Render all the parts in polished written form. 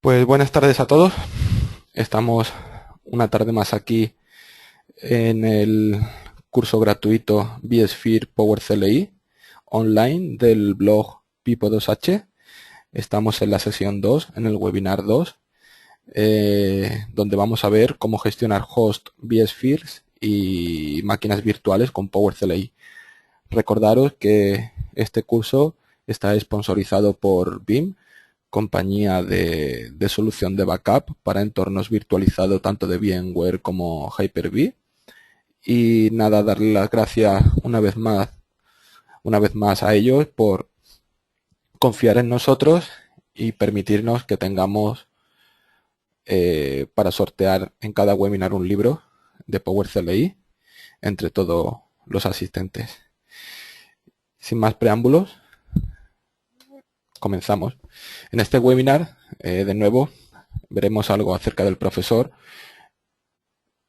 Pues buenas tardes a todos. Estamos una tarde más aquí en el curso gratuito vSphere Power CLI online del blog Pipo2H. Estamos en la sesión 2, en el webinar 2, donde vamos a ver cómo gestionar host vSpheres y máquinas virtuales con Power CLI. Recordaros que este curso está sponsorizado por BIM, compañía de solución de backup para entornos virtualizados tanto de VMware como Hyper-V. Y nada, darle las gracias una vez más a ellos por confiar en nosotros y permitirnos que tengamos para sortear en cada webinar un libro de Power CLI entre todos los asistentes. Sin más preámbulos, comenzamos. En este webinar, de nuevo, veremos algo acerca del profesor,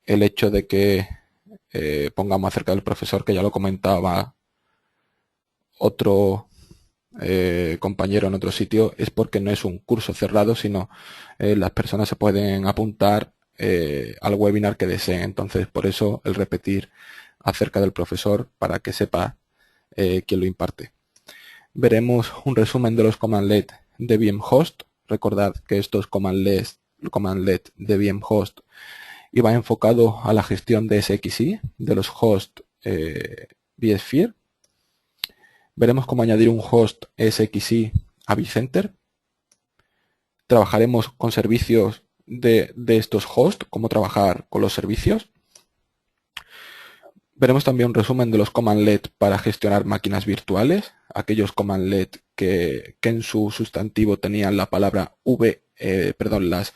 el hecho de que pongamos acerca del profesor, que ya lo comentaba otro compañero en otro sitio, es porque no es un curso cerrado, sino las personas se pueden apuntar al webinar que deseen. Entonces, por eso el repetir acerca del profesor para que sepa quién lo imparte. Veremos un resumen de los commandlet de VMhost. Recordad que estos commandlet de VMhost iba enfocado a la gestión de SXI, de los hosts vSphere. Veremos cómo añadir un host SXI a vCenter. Trabajaremos con servicios de estos hosts, cómo trabajar con los servicios. Veremos también un resumen de los commandlet para gestionar máquinas virtuales, aquellos commandlet que en su sustantivo tenían la palabra las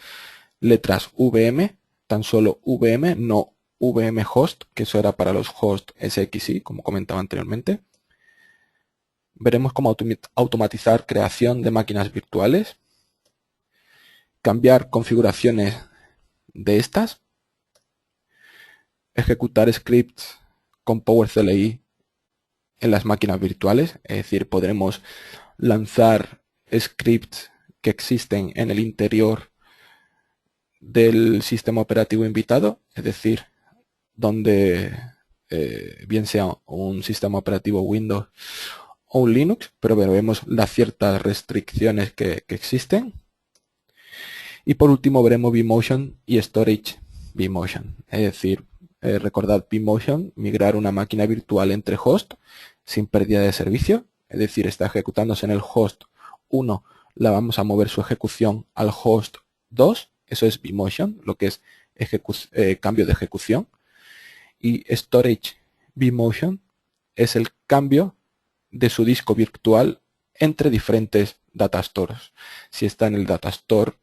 letras VM, tan solo VM, no vmhost, que eso era para los hosts SXI, como comentaba anteriormente. Veremos cómo automatizar creación de máquinas virtuales, cambiar configuraciones de estas, ejecutar scripts con Power CLI en las máquinas virtuales, es decir, podremos lanzar scripts que existen en el interior del sistema operativo invitado, es decir, donde bien sea un sistema operativo Windows o un Linux, pero veremos las ciertas restricciones que existen. Y por último veremos vMotion y Storage vMotion, es decir, recordad vMotion, migrar una máquina virtual entre host sin pérdida de servicio, es decir, está ejecutándose en el host 1, la vamos a mover su ejecución al host 2, eso es vMotion, lo que es cambio de ejecución. Y Storage vMotion es el cambio de su disco virtual entre diferentes data stores. Si está en el data store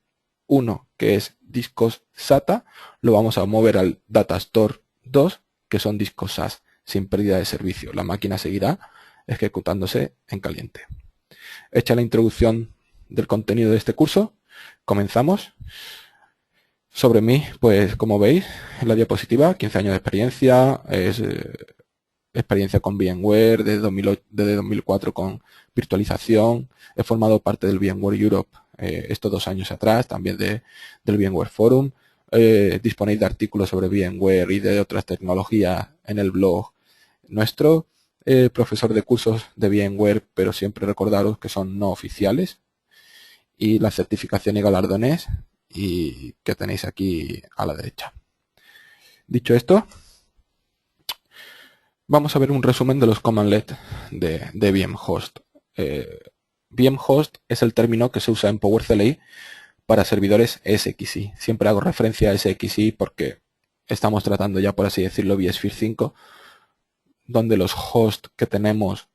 1, que es discos SATA, lo vamos a mover al data store 2, que son discos SAS, sin pérdida de servicio. La máquina seguirá ejecutándose en caliente. Hecha la introducción del contenido de este curso, comenzamos. Sobre mí, pues como veis en la diapositiva, 15 años de experiencia, es experiencia con VMware, desde 2004 con virtualización, he formado parte del VMware Europe estos 2 años atrás, también del VMware Forum, disponéis de artículos sobre VMware y de otras tecnologías en el blog nuestro, profesor de cursos de VMware, pero siempre recordaros que son no oficiales, y la certificación y galardones y que tenéis aquí a la derecha. Dicho esto, vamos a ver un resumen de los commandlet de vmhost. Vmhost es el término que se usa en Power CLI para servidores SXI. Siempre hago referencia a SXI porque estamos tratando ya, por así decirlo, vSphere 5, donde los hosts que tenemos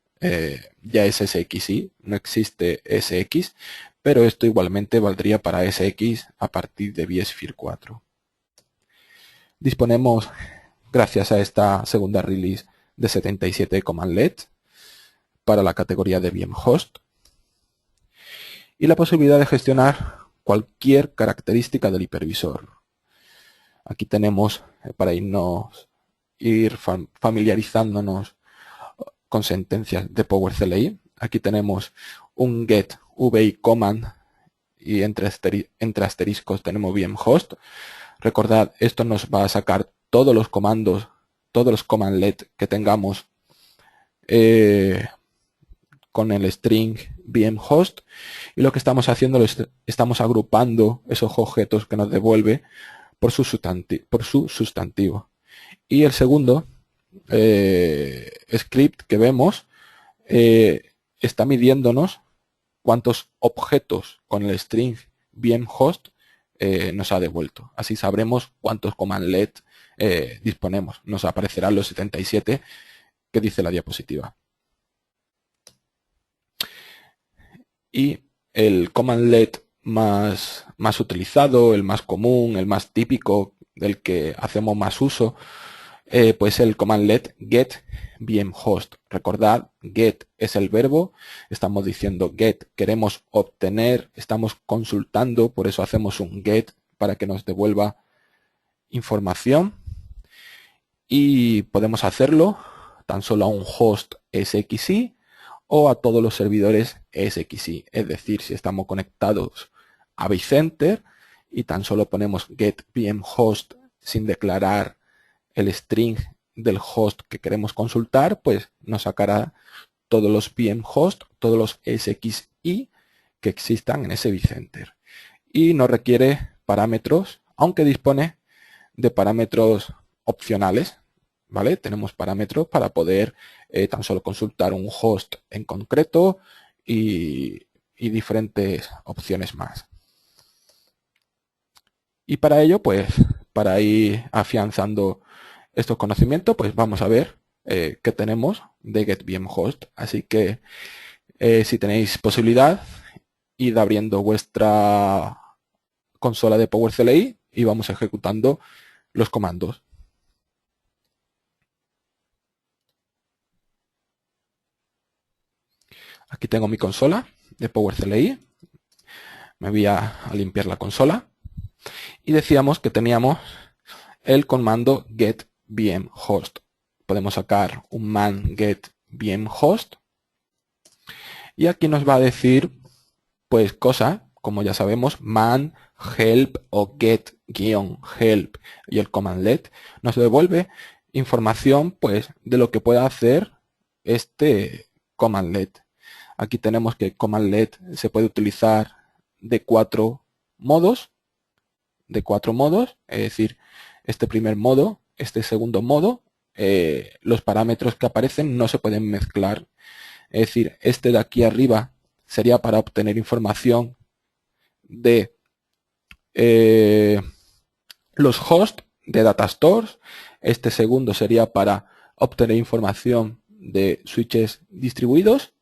ya es SXI, no existe SX, pero esto igualmente valdría para SX a partir de vSphere 4. Disponemos, gracias a esta segunda release, de 77 commandlet para la categoría de vmhost y la posibilidad de gestionar cualquier característica del hipervisor. Aquí tenemos, para ir familiarizándonos con sentencias de Power CLI, aquí tenemos un get vi command y entre asteriscos tenemos VMhost. Recordad, esto nos va a sacar todos los comandos, todos los commandlet que tengamos con el string VMhost, y lo que estamos haciendo estamos agrupando esos objetos que nos devuelve por su sustantivo. Y el segundo script que vemos está midiéndonos cuántos objetos con el string VMhost nos ha devuelto. Así sabremos cuántos commandlet disponemos. Nos aparecerán los 77 que dice la diapositiva. Y el commandlet más utilizado, el más común, el más típico, del que hacemos más uso, pues el commandlet get VMhost. Recordad, get es el verbo, estamos diciendo get, queremos obtener, estamos consultando, por eso hacemos un get para que nos devuelva información, y podemos hacerlo tan solo a un host SXI o a todos los servidores SXI, es decir, si estamos conectados a vCenter y tan solo ponemos get VMhost sin declarar el string del host que queremos consultar, pues nos sacará todos los VMhost, todos los SXI que existan en ese vCenter. Y no requiere parámetros, aunque dispone de parámetros opcionales, ¿vale? Tenemos parámetros para poder tan solo consultar un host en concreto y diferentes opciones más. Y para ello, pues, para ir afianzando estos conocimientos, pues vamos a ver qué tenemos de get VMhost. Así que si tenéis posibilidad, id abriendo vuestra consola de PowerCLI y vamos ejecutando los comandos. Aquí tengo mi consola de PowerCLI. Me voy a limpiar la consola. Y decíamos que teníamos el comando get VMhost. Podemos sacar un man get VMhost. Y aquí nos va a decir, pues, cosas, como ya sabemos, man, help o get-help. Y el commandlet nos devuelve información, pues, de lo que pueda hacer este commandlet. Aquí tenemos que commandlet se puede utilizar de cuatro modos, es decir, este primer modo, este segundo modo, los parámetros que aparecen no se pueden mezclar. Es decir, este de aquí arriba sería para obtener información de los hosts de data stores. Este segundo sería para obtener información de switches distribuidos.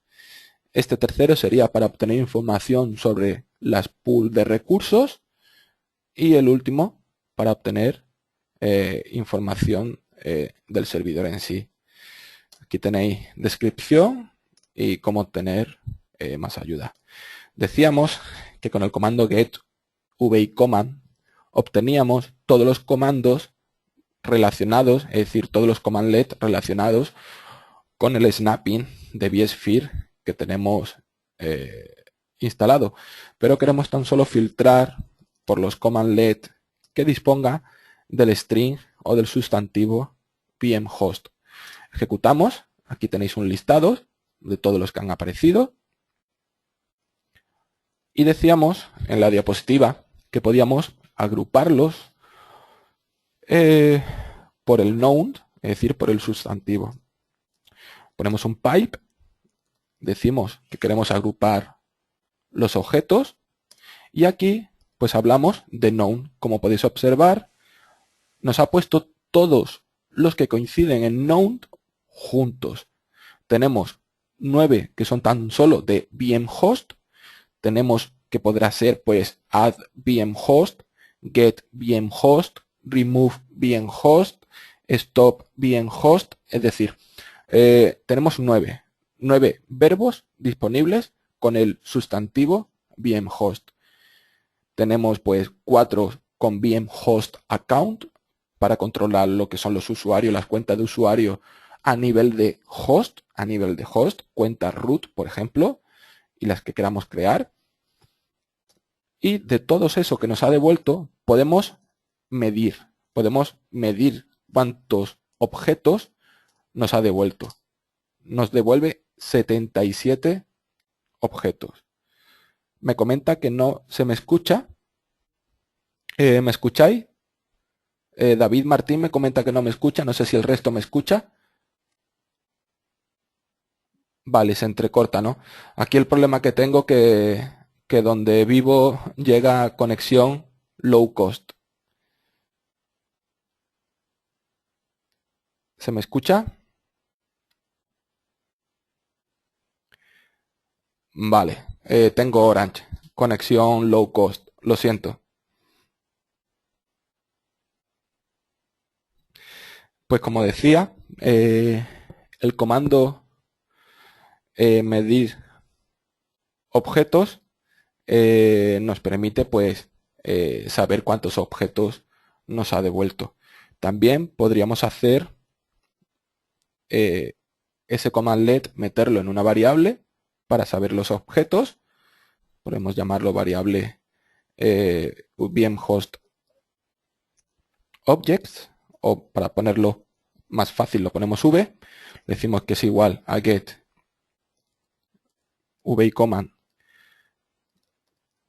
Este tercero sería para obtener información sobre las pools de recursos. Y el último para obtener información del servidor en sí. Aquí tenéis descripción y cómo obtener más ayuda. Decíamos que con el comando get vi command obteníamos todos los comandos relacionados, es decir, todos los commandlet relacionados con el snapping de vSphere que tenemos instalado. Pero queremos tan solo filtrar por los commandlet que disponga del string o del sustantivo VMhost. Ejecutamos. Aquí tenéis un listado de todos los que han aparecido. Y decíamos en la diapositiva que podíamos agruparlos por el noun, es decir, por el sustantivo. Ponemos un pipe, decimos que queremos agrupar los objetos y aquí pues hablamos de noun. Como podéis observar, nos ha puesto todos los que coinciden en noun juntos. Tenemos 9 que son tan solo de VMhost. Tenemos que podrá ser pues add VMhost, get VMhost, remove VMhost, stop VMhost. Es decir, tenemos 9 verbos disponibles con el sustantivo VMhost. Tenemos pues 4 con VMhost account para controlar lo que son los usuarios, las cuentas de usuario a nivel de host, cuenta root, por ejemplo, y las que queramos crear. Y de todos eso que nos ha devuelto, podemos medir cuántos objetos nos ha devuelto. Nos devuelve 77 objetos. Me comenta que no se me escucha. ¿Me escucháis? David Martín me comenta que no me escucha. No sé si el resto me escucha. Vale, se entrecorta, ¿no? Aquí el problema que tengo que donde vivo llega conexión low cost. ¿Se me escucha? Vale, tengo Orange. Conexión low cost. Lo siento. Pues como decía, el comando medir objetos nos permite pues saber cuántos objetos nos ha devuelto. También podríamos hacer ese commandlet, meterlo en una variable para saber los objetos. Podemos llamarlo variable VM host objects, o para ponerlo más fácil lo ponemos v. Decimos que es igual a get v command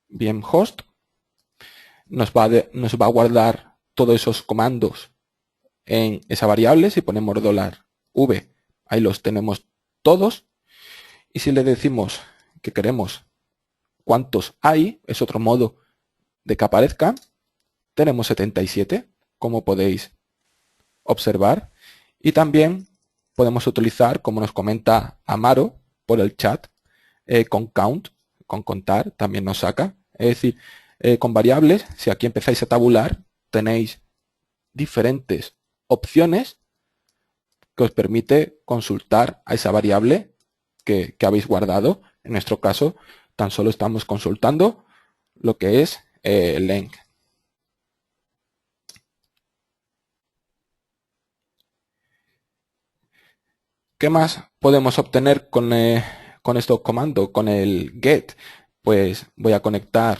VM host. Nos va a guardar todos esos comandos en esa variable. Si ponemos $v, ahí los tenemos todos. Y si le decimos que queremos cuántos hay, es otro modo de que aparezcan, tenemos 77, como podéis observar. Y también podemos utilizar, como nos comenta Amaro por el chat, con count, con contar, también nos saca. Es decir, con variables, si aquí empezáis a tabular, tenéis diferentes opciones que os permite consultar a esa variable que habéis guardado. En nuestro caso, tan solo estamos consultando lo que es length. ¿Qué más podemos obtener con estos comandos? Con el get, pues voy a conectar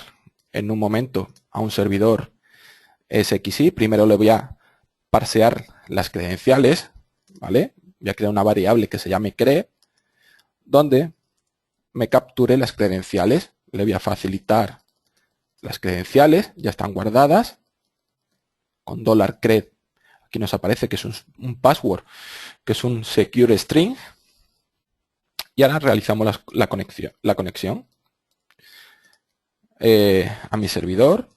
en un momento a un servidor SXI. Primero le voy a parsear las credenciales, ¿vale? Voy a crear una variable que se llame cree, donde me capture las credenciales. Le voy a facilitar las credenciales, ya están guardadas con $cred. Aquí nos aparece que es un password, que es un secure string. Y ahora realizamos la conexión a mi servidor.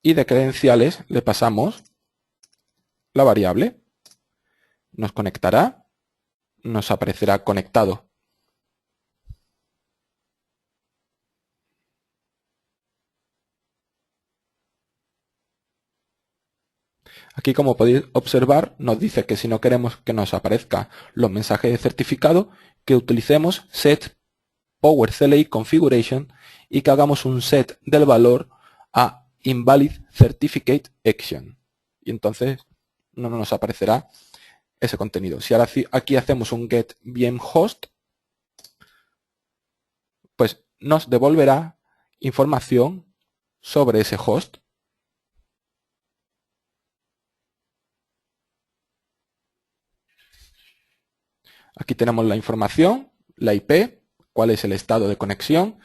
Y de credenciales le pasamos la variable. Nos conectará, nos aparecerá conectado. Aquí, como podéis observar, nos dice que si no queremos que nos aparezcan los mensajes de certificado, que utilicemos set power CLI configuration y que hagamos un set del valor a invalid certificate action. Y entonces no nos aparecerá ese contenido. Si ahora aquí hacemos un get VM host, pues nos devolverá información sobre ese host. Aquí tenemos la información, la IP, cuál es el estado de conexión,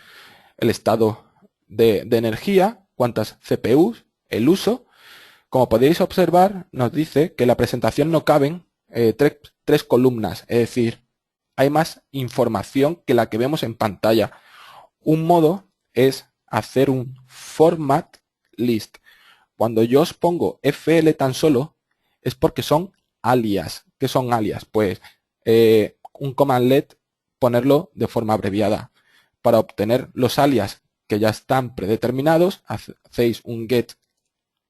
el estado de energía, cuántas CPUs, el uso. Como podéis observar, nos dice que en la presentación no caben tres columnas, es decir, hay más información que la que vemos en pantalla. Un modo es hacer un format list. Cuando yo os pongo FL tan solo, es porque son alias. ¿Qué son alias? Pues un commandlet, ponerlo de forma abreviada. Para obtener los alias que ya están predeterminados, hacéis un get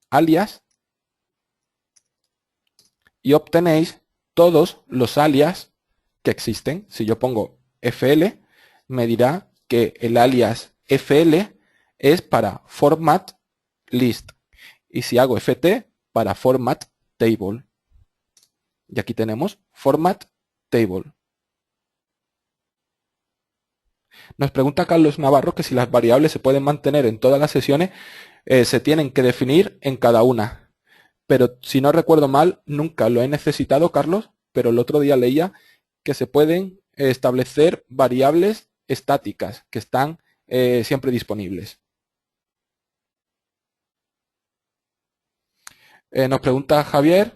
alias y obtenéis todos los alias que existen. Si yo pongo FL, me dirá que el alias FL es para format list. Y si hago FT, para format table. Y aquí tenemos format table. Nos pregunta Carlos Navarro que si las variables se pueden mantener en todas las sesiones, se tienen que definir en cada una. Pero si no recuerdo mal, nunca lo he necesitado, Carlos, pero el otro día leía que se pueden establecer variables estáticas que están siempre disponibles. Nos pregunta Javier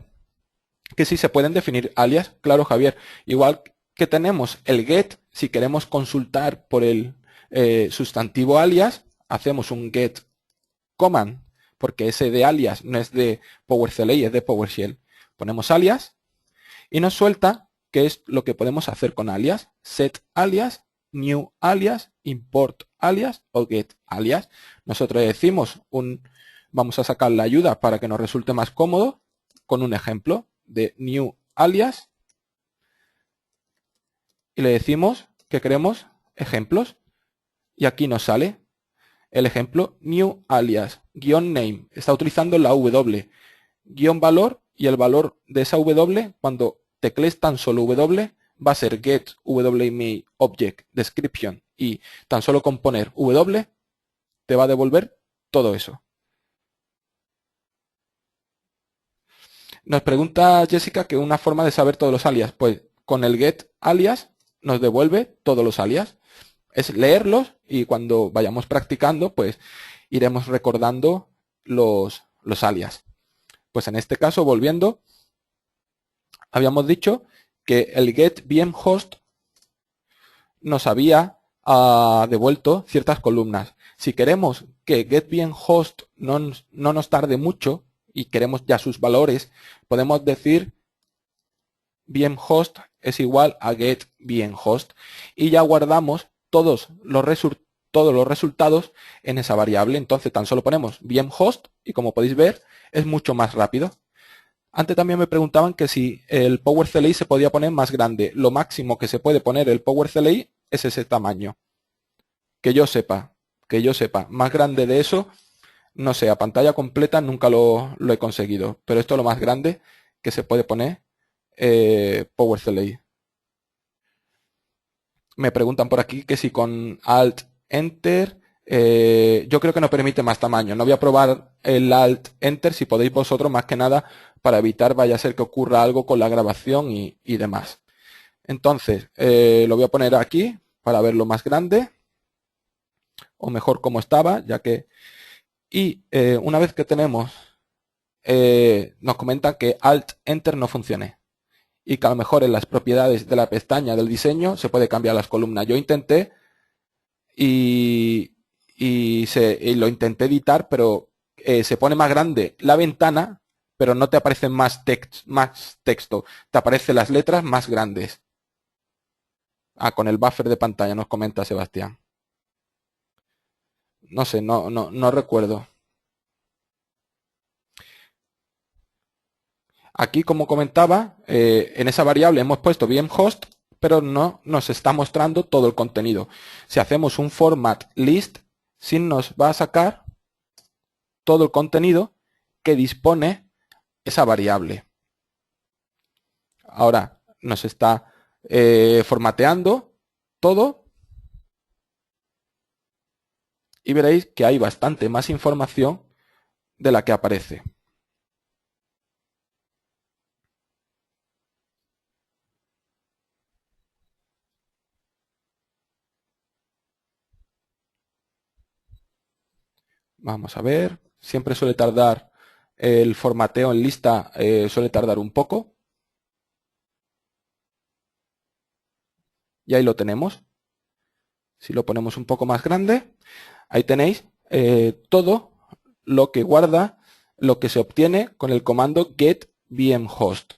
que si se pueden definir alias. Claro, Javier, igual que tenemos el get, si queremos consultar por el sustantivo alias, hacemos un get command, porque ese de alias no es de PowerCLI, es de PowerShell. Ponemos alias y nos suelta qué es lo que podemos hacer con alias. Set alias, new alias, import alias o get alias. Nosotros decimos vamos a sacar la ayuda para que nos resulte más cómodo con un ejemplo de new alias y le decimos que queremos ejemplos y aquí nos sale el ejemplo new alias -name. Está utilizando la W, guión valor, y el valor de esa W cuando teclees tan solo W va a ser get wme object description y tan solo con poner W te va a devolver todo eso. Nos pregunta Jessica que una forma de saber todos los alias. Pues con el get alias nos devuelve todos los alias. Es leerlos y cuando vayamos practicando, pues iremos recordando los alias. Pues en este caso, volviendo, habíamos dicho que el get VM host nos había devuelto ciertas columnas. Si queremos que get VM host no nos tarde mucho y queremos ya sus valores, podemos decir VM host es igual a get VM host y ya guardamos todos los resultados en esa variable. Entonces tan solo ponemos VM host y como podéis ver es mucho más rápido. Antes también me preguntaban que si el PowerCLI se podía poner más grande. Lo máximo que se puede poner el PowerCLI es ese tamaño. Que yo sepa, más grande de eso, no sé, a pantalla completa nunca lo he conseguido. Pero esto es lo más grande que se puede poner PowerCLI. Me preguntan por aquí que si con Alt Enter, yo creo que nos permite más tamaño. No voy a probar el Alt Enter, si podéis vosotros, más que nada para evitar vaya a ser que ocurra algo con la grabación y demás. Entonces, lo voy a poner aquí para verlo más grande, o mejor como estaba, ya que... Y una vez que tenemos, nos comentan que Alt Enter no funcione y que a lo mejor en las propiedades de la pestaña del diseño se puede cambiar las columnas. Yo intenté y lo intenté editar, pero se pone más grande la ventana, pero no te aparecen más texto, te aparecen las letras más grandes. Con el buffer de pantalla nos comenta Sebastián. No sé, no recuerdo. Aquí, como comentaba, en esa variable hemos puesto VM host, pero no nos está mostrando todo el contenido. Si hacemos un format list, sí nos va a sacar todo el contenido que dispone esa variable. Ahora nos está formateando todo y veréis que hay bastante más información de la que aparece. Vamos a ver, siempre suele tardar el formateo en lista, suele tardar un poco. Y ahí lo tenemos. Si lo ponemos un poco más grande, ahí tenéis todo lo que guarda, lo que se obtiene con el comando get vmhost.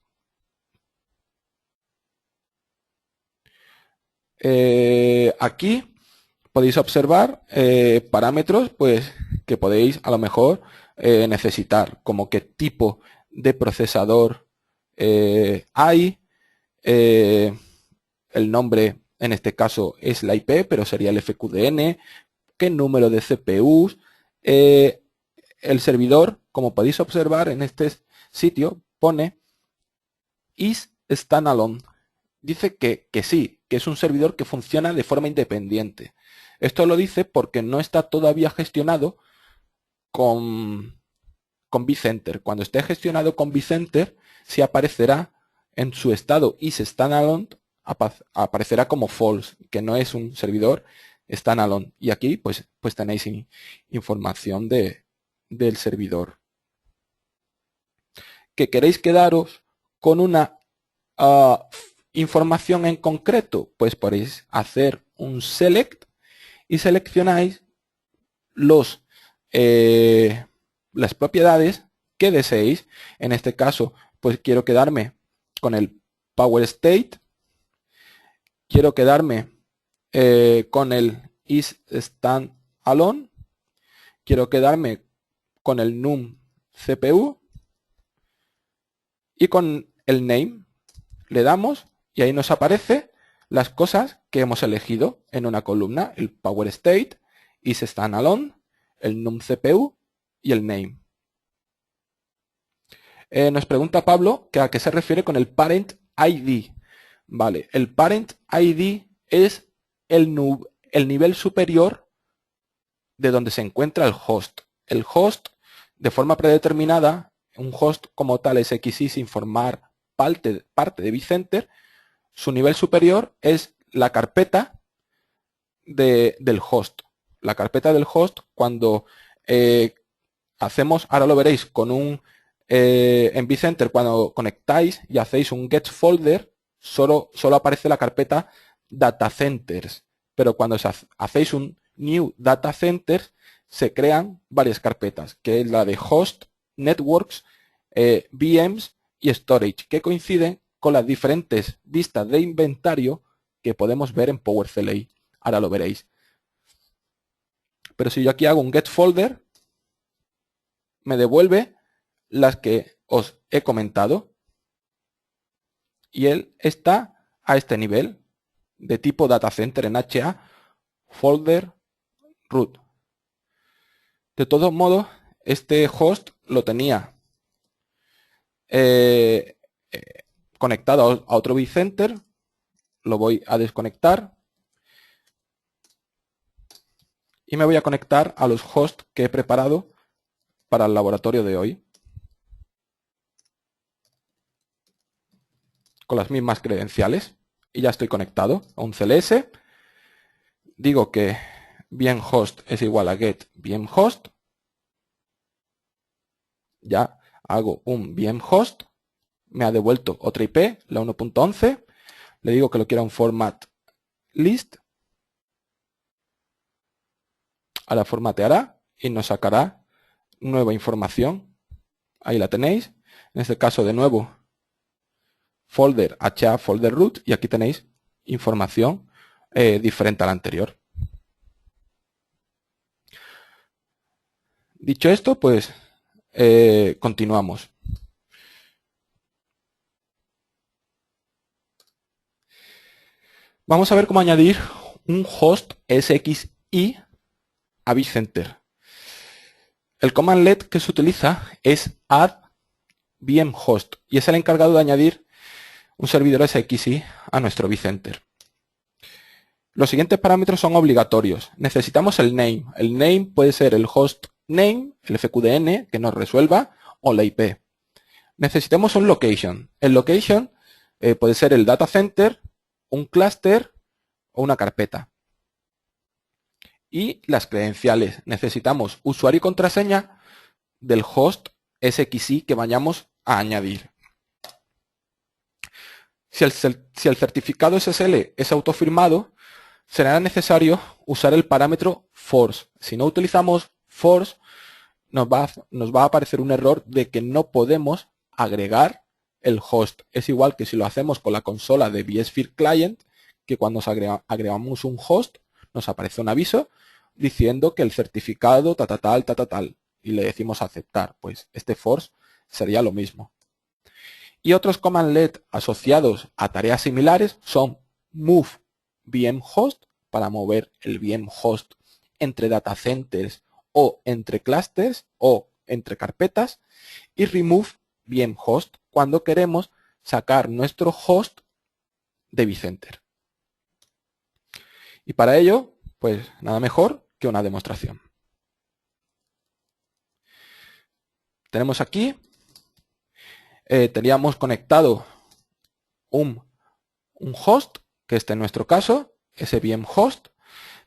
Aquí podéis observar parámetros pues, que podéis a lo mejor necesitar, como qué tipo de procesador hay, el nombre en este caso es la IP, pero sería el FQDN, qué número de CPUs, el servidor, como podéis observar en este sitio, pone is standalone. Dice que sí, que es un servidor que funciona de forma independiente. Esto lo dice porque no está todavía gestionado con vCenter. Cuando esté gestionado con vCenter, sí aparecerá en su estado isStandalone, aparecerá como false, que no es un servidor standalone. Y aquí pues tenéis información del servidor. ¿Que queréis quedaros con una información en concreto? Pues podéis hacer un select y seleccionáis las propiedades que deseéis. En este caso, pues quiero quedarme con el power state, quiero quedarme con el isStandalone, quiero quedarme con el num CPU y con el name. Le damos y ahí nos aparece las cosas que hemos elegido en una columna: el power state, isStandalone, el num CPU y el name. Nos pregunta Pablo que a qué se refiere con el parent ID. Vale, el parent ID es el nivel superior de donde se encuentra el host. El host, de forma predeterminada, un host como tal es XY sin formar parte de vCenter. Su nivel superior es la carpeta del host. La carpeta del host, cuando hacemos, ahora lo veréis, con en vCenter, cuando conectáis y hacéis un get folder, solo aparece la carpeta datacenters. Pero cuando hacéis un new datacenters, se crean varias carpetas, que es la de host, networks, VMs y storage, que coinciden con las diferentes vistas de inventario que podemos ver en Power CLI. Ahora lo veréis. Pero si yo aquí hago un get folder, me devuelve las que os he comentado y él está a este nivel de tipo datacenter en HA folder root. De todos modos, este host lo tenía conectado a otro vCenter. Lo voy a desconectar y me voy a conectar a los hosts que he preparado para el laboratorio de hoy, con las mismas credenciales, y ya estoy conectado a un CLS. Digo que VMhost es igual a get VMhost. Ya hago un VMhost. Me ha devuelto otra IP, la 1.11. Le digo que lo quiera un format list. Ahora formateará y nos sacará nueva información. Ahí la tenéis. En este caso, de nuevo, folder HA folder root, y aquí tenéis información diferente a la anterior. Dicho esto, pues continuamos. Vamos a ver cómo añadir un host SXI a vCenter. El commandlet que se utiliza es add VMhost y es el encargado de añadir un servidor SXI a nuestro vCenter. Los siguientes parámetros son obligatorios. Necesitamos el name. El name puede ser el host name, el FQDN que nos resuelva, o la IP. Necesitamos un location. El location puede ser el data center, un cluster o una carpeta. Y las credenciales. Necesitamos usuario y contraseña del host SXI que vayamos a añadir. Si el certificado SSL es autofirmado, será necesario usar el parámetro force. Si no utilizamos force, nos va a aparecer un error de que no podemos agregar el host. Es igual que si lo hacemos con la consola de vSphere Client, que cuando agregamos un host, nos aparece un aviso diciendo que el certificado tal, y le decimos aceptar. Pues este force sería lo mismo. Y otros commandlet asociados a tareas similares son move VMhost, para mover el VMhost entre datacenters o entre clusters o entre carpetas, y remove VMhost cuando queremos sacar nuestro host de vCenter. Y para ello, pues nada mejor que una demostración. Tenemos aquí, teníamos conectado un host, que este en nuestro caso, ese VM host.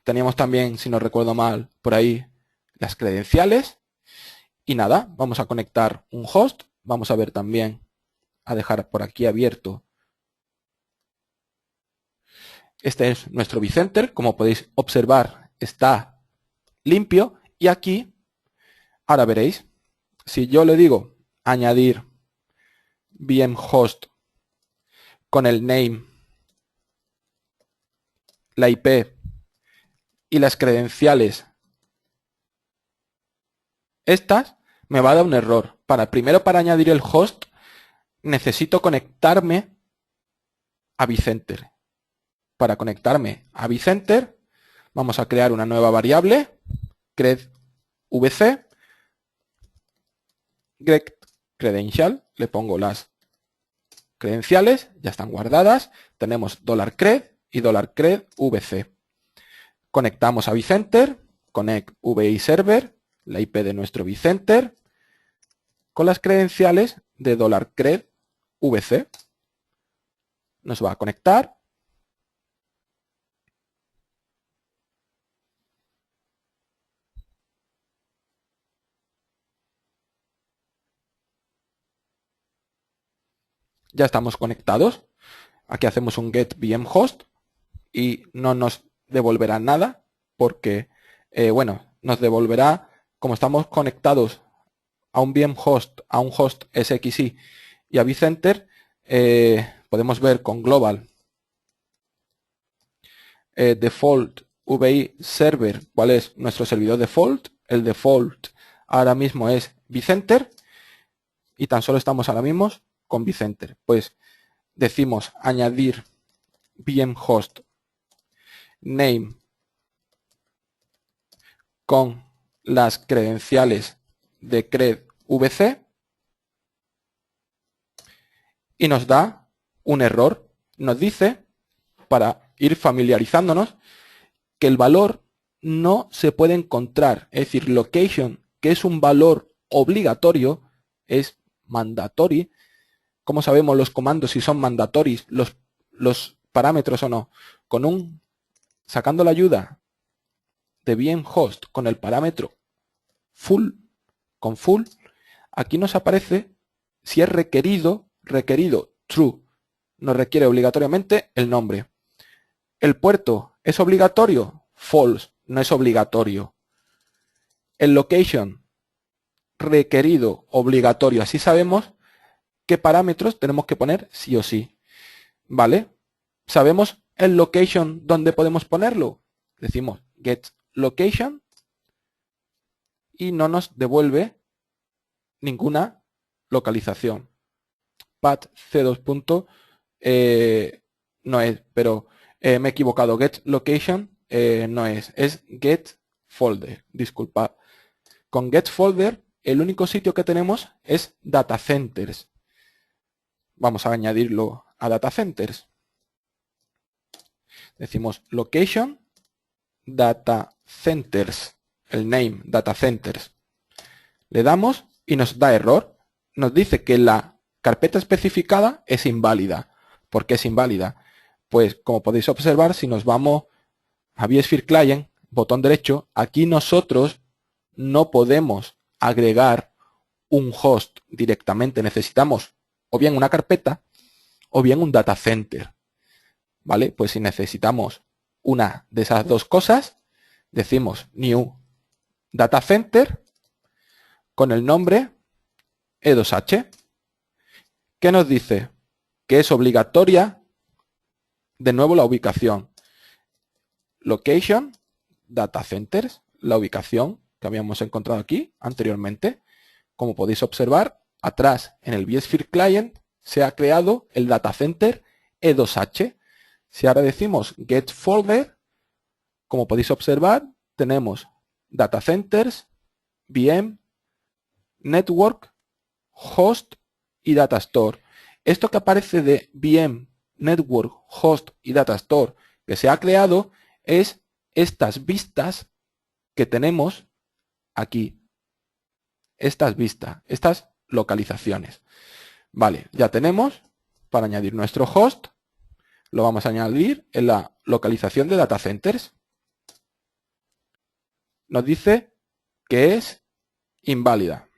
Teníamos también, si no recuerdo mal, por ahí las credenciales. Y nada, vamos a conectar un host. Vamos a ver también, a dejar por aquí abierto. Este es nuestro vCenter. Como podéis observar, está limpio. Y aquí, ahora veréis, si yo le digo añadir VM host con el name, la IP y las credenciales, estas me va a dar un error. Primero, para añadir el host, necesito conectarme a vCenter. Para conectarme a vCenter, vamos a crear una nueva variable, credvc, get credential, le pongo las credenciales, ya están guardadas, tenemos $cred y $credvc. Conectamos a vCenter, connect VI server, la IP de nuestro vCenter, con las credenciales de $credvc. Nos va a conectar. Ya estamos conectados. Aquí hacemos un get VM host y no nos devolverá nada porque, bueno, nos devolverá, como estamos conectados a un VM host, a un host SXI y a vCenter, podemos ver con global default VI server cuál es nuestro servidor default. El default ahora mismo es vCenter y tan solo estamos ahora mismo con vCenter. Pues decimos añadir VM host name con las credenciales de credvc y nos da un error. Nos dice, para ir familiarizándonos, que el valor no se puede encontrar. Es decir, location, que es un valor obligatorio, es mandatory. ¿Cómo sabemos los comandos si son mandatorios, los parámetros o no? Sacando la ayuda de VM host con el parámetro con full, aquí nos aparece si es requerido true. Nos requiere obligatoriamente el nombre. El puerto es obligatorio, false, no es obligatorio. El location, requerido, obligatorio. Así sabemos qué parámetros tenemos que poner sí o sí. ¿Vale? ¿Sabemos el location dónde podemos ponerlo? Decimos get location y no nos devuelve ninguna localización. Path C2. No es, pero me he equivocado. Get location no es get folder. Disculpad. Con get folder el único sitio que tenemos es data centers. Vamos a añadirlo a data centers. Decimos location data centers. El name data centers. Le damos y nos da error. Nos dice que la carpeta especificada es inválida. ¿Por qué es inválida? Pues como podéis observar, si nos vamos a vSphere Client, botón derecho, aquí nosotros no podemos agregar un host directamente. Necesitamos o bien una carpeta o bien un data center. ¿Vale? Pues si necesitamos una de esas dos cosas, decimos new data center con el nombre E2H. ¿Qué nos dice? Que es obligatoria de nuevo la ubicación. Location, data centers, la ubicación que habíamos encontrado aquí anteriormente. Como podéis observar, atrás en el vSphere Client se ha creado el data center E2H. Si ahora decimos get folder, como podéis observar, tenemos data centers, VM, network, host y data store. Esto que aparece de VM, network, host y data store que se ha creado es estas vistas que tenemos aquí. Estas vistas, estas localizaciones. Vale, ya tenemos para añadir nuestro host. Lo vamos a añadir en la localización de data centers. Nos dice que es inválida.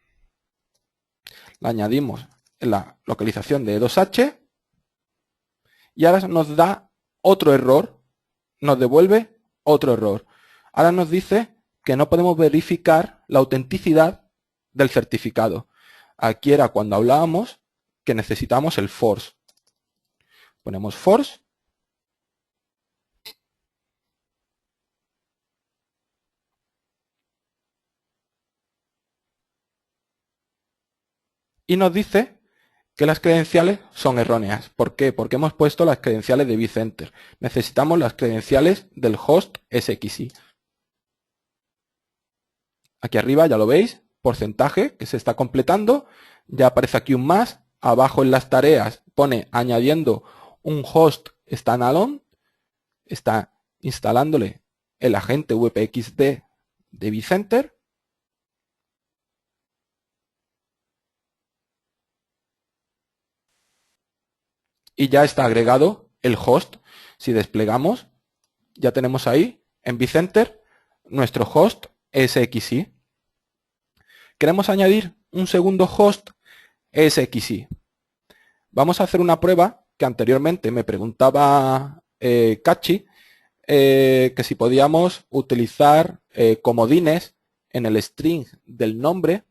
La añadimos en la localización de E2H y ahora nos da otro error, nos devuelve otro error. Ahora nos dice que no podemos verificar la autenticidad del certificado. Aquí era cuando hablábamos que necesitamos el force. Ponemos force y nos dice que las credenciales son erróneas. ¿Por qué? Porque hemos puesto las credenciales de vCenter. Necesitamos las credenciales del host SXI. Aquí arriba ya lo veis, porcentaje que se está completando. Ya aparece aquí un más. Abajo en las tareas pone añadiendo un host standalone. Está instalándole el agente VPXD de vCenter. Y ya está agregado el host. Si desplegamos, ya tenemos ahí en vCenter nuestro host SXI. Queremos añadir un segundo host SXI. Vamos a hacer una prueba que anteriormente me preguntaba Cachi, que si podíamos utilizar comodines en el string del nombre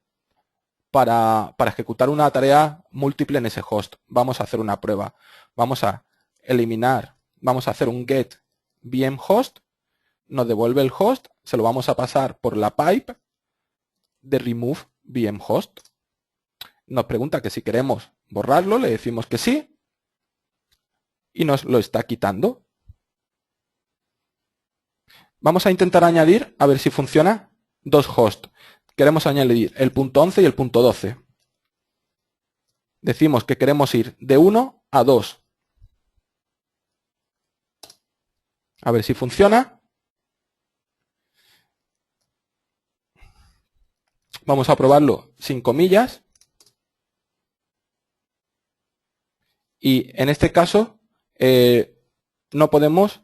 para ejecutar una tarea múltiple en ese host. Vamos a hacer una prueba. Vamos a eliminar, vamos a hacer un get VM host, nos devuelve el host, se lo vamos a pasar por la pipe de remove VM host. Nos pregunta que si queremos borrarlo, le decimos que sí y nos lo está quitando. Vamos a intentar añadir, a ver si funciona, dos hosts. Queremos añadir el punto 11 y el punto 12. Decimos que queremos ir de 1 a 2. A ver si funciona. Vamos a probarlo sin comillas. Y en este caso no podemos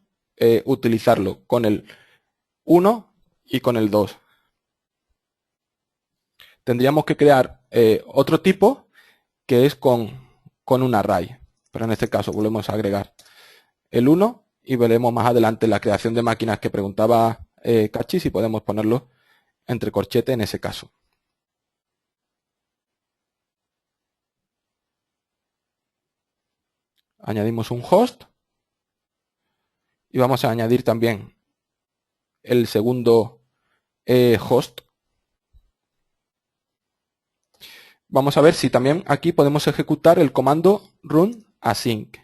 utilizarlo con el 1 y con el 2. Tendríamos que crear otro tipo que es con un array. Pero en este caso volvemos a agregar el 1 y veremos más adelante la creación de máquinas que preguntaba Cachi si podemos ponerlo entre corchetes en ese caso. Añadimos un host y vamos a añadir también el segundo host. Vamos a ver si también aquí podemos ejecutar el comando run async.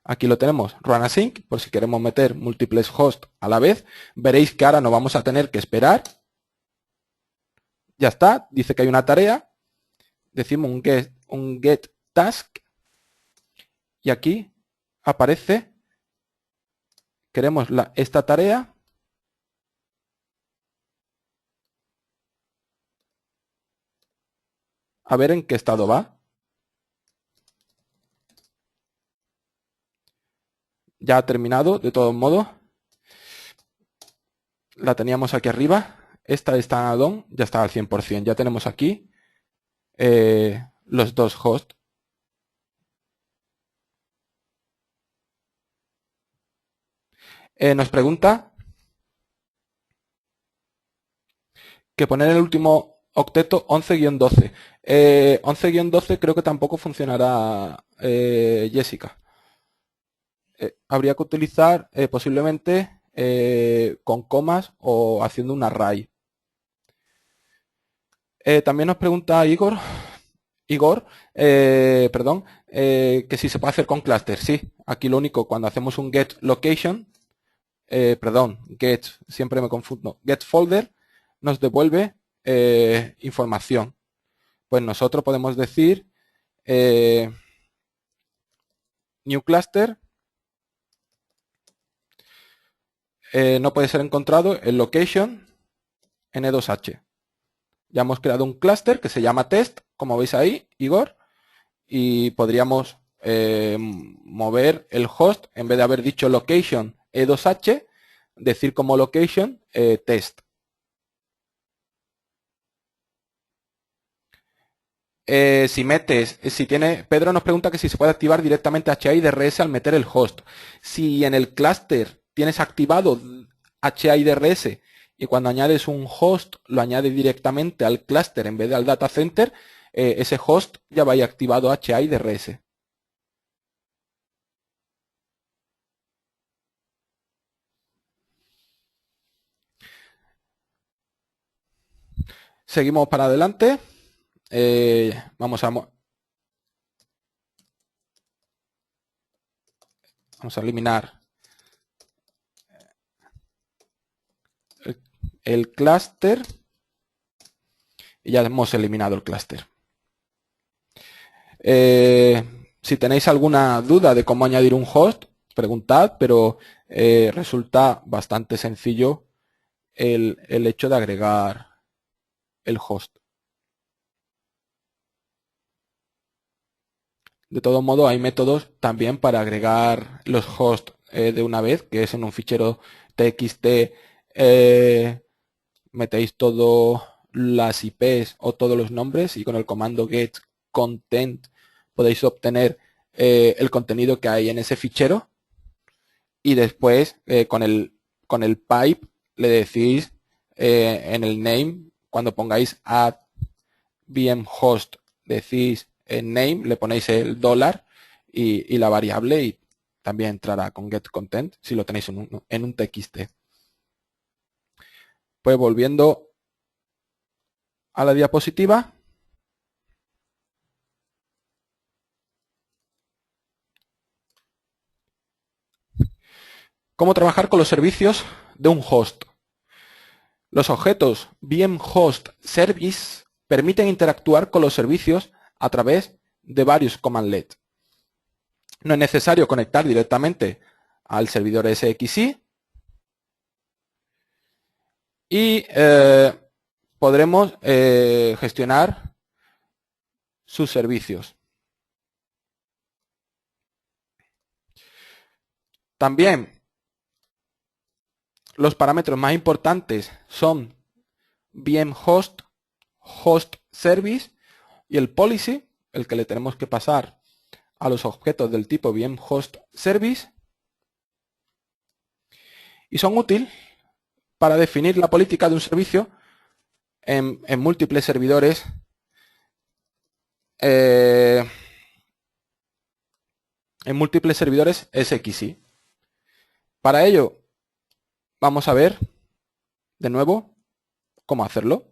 Aquí lo tenemos, run async, por si queremos meter múltiples hosts a la vez. Veréis que ahora no vamos a tener que esperar. Ya está, dice que hay una tarea. Decimos un get task. Y aquí aparece, queremos esta tarea. A ver en qué estado va. Ya ha terminado, de todos modos. La teníamos aquí arriba. Esta está add-on, ya está al 100%. Ya tenemos aquí los dos hosts. Nos pregunta que poner el último octeto 11-12. 11-12 creo que tampoco funcionará, Jessica. Habría que utilizar posiblemente con comas o haciendo un array. También nos pregunta Igor, que si se puede hacer con cluster. Sí, aquí lo único, cuando hacemos un get location, siempre me confundo, get folder, nos devuelve información. Pues nosotros podemos decir new cluster no puede ser encontrado el location N2H. Ya hemos creado un clúster que se llama test, como veis ahí, Igor, y podríamos mover el host, en vez de haber dicho location E2H, decir como location test. Pedro nos pregunta que si se puede activar directamente HIDRS al meter el host. Si en el clúster tienes activado HIDRS y cuando añades un host lo añades directamente al clúster en vez de al data center, ese host ya va a ir activado HIDRS. Seguimos para adelante. Vamos a eliminar el clúster y ya hemos eliminado el clúster. Si tenéis alguna duda de cómo añadir un host, preguntad, pero resulta bastante sencillo el hecho de agregar el host. De todo modo, hay métodos también para agregar los hosts de una vez, que es en un fichero txt, metéis todas las IPs o todos los nombres y con el comando get content podéis obtener el contenido que hay en ese fichero y después con el pipe le decís en el name, cuando pongáis add VM host, decís en name, le ponéis el dólar y la variable y también entrará con get content si lo tenéis en un txt. Pues volviendo a la diapositiva. ¿Cómo trabajar con los servicios de un host? Los objetos VM host service permiten interactuar con los servicios a través de varios commandlet. No es necesario conectar directamente al servidor SXI y podremos gestionar sus servicios. También los parámetros más importantes son VM host, host service y el policy, el que le tenemos que pasar a los objetos del tipo VM host service, y son útiles para definir la política de un servicio en múltiples servidores SXI. Para ello vamos a ver de nuevo cómo hacerlo.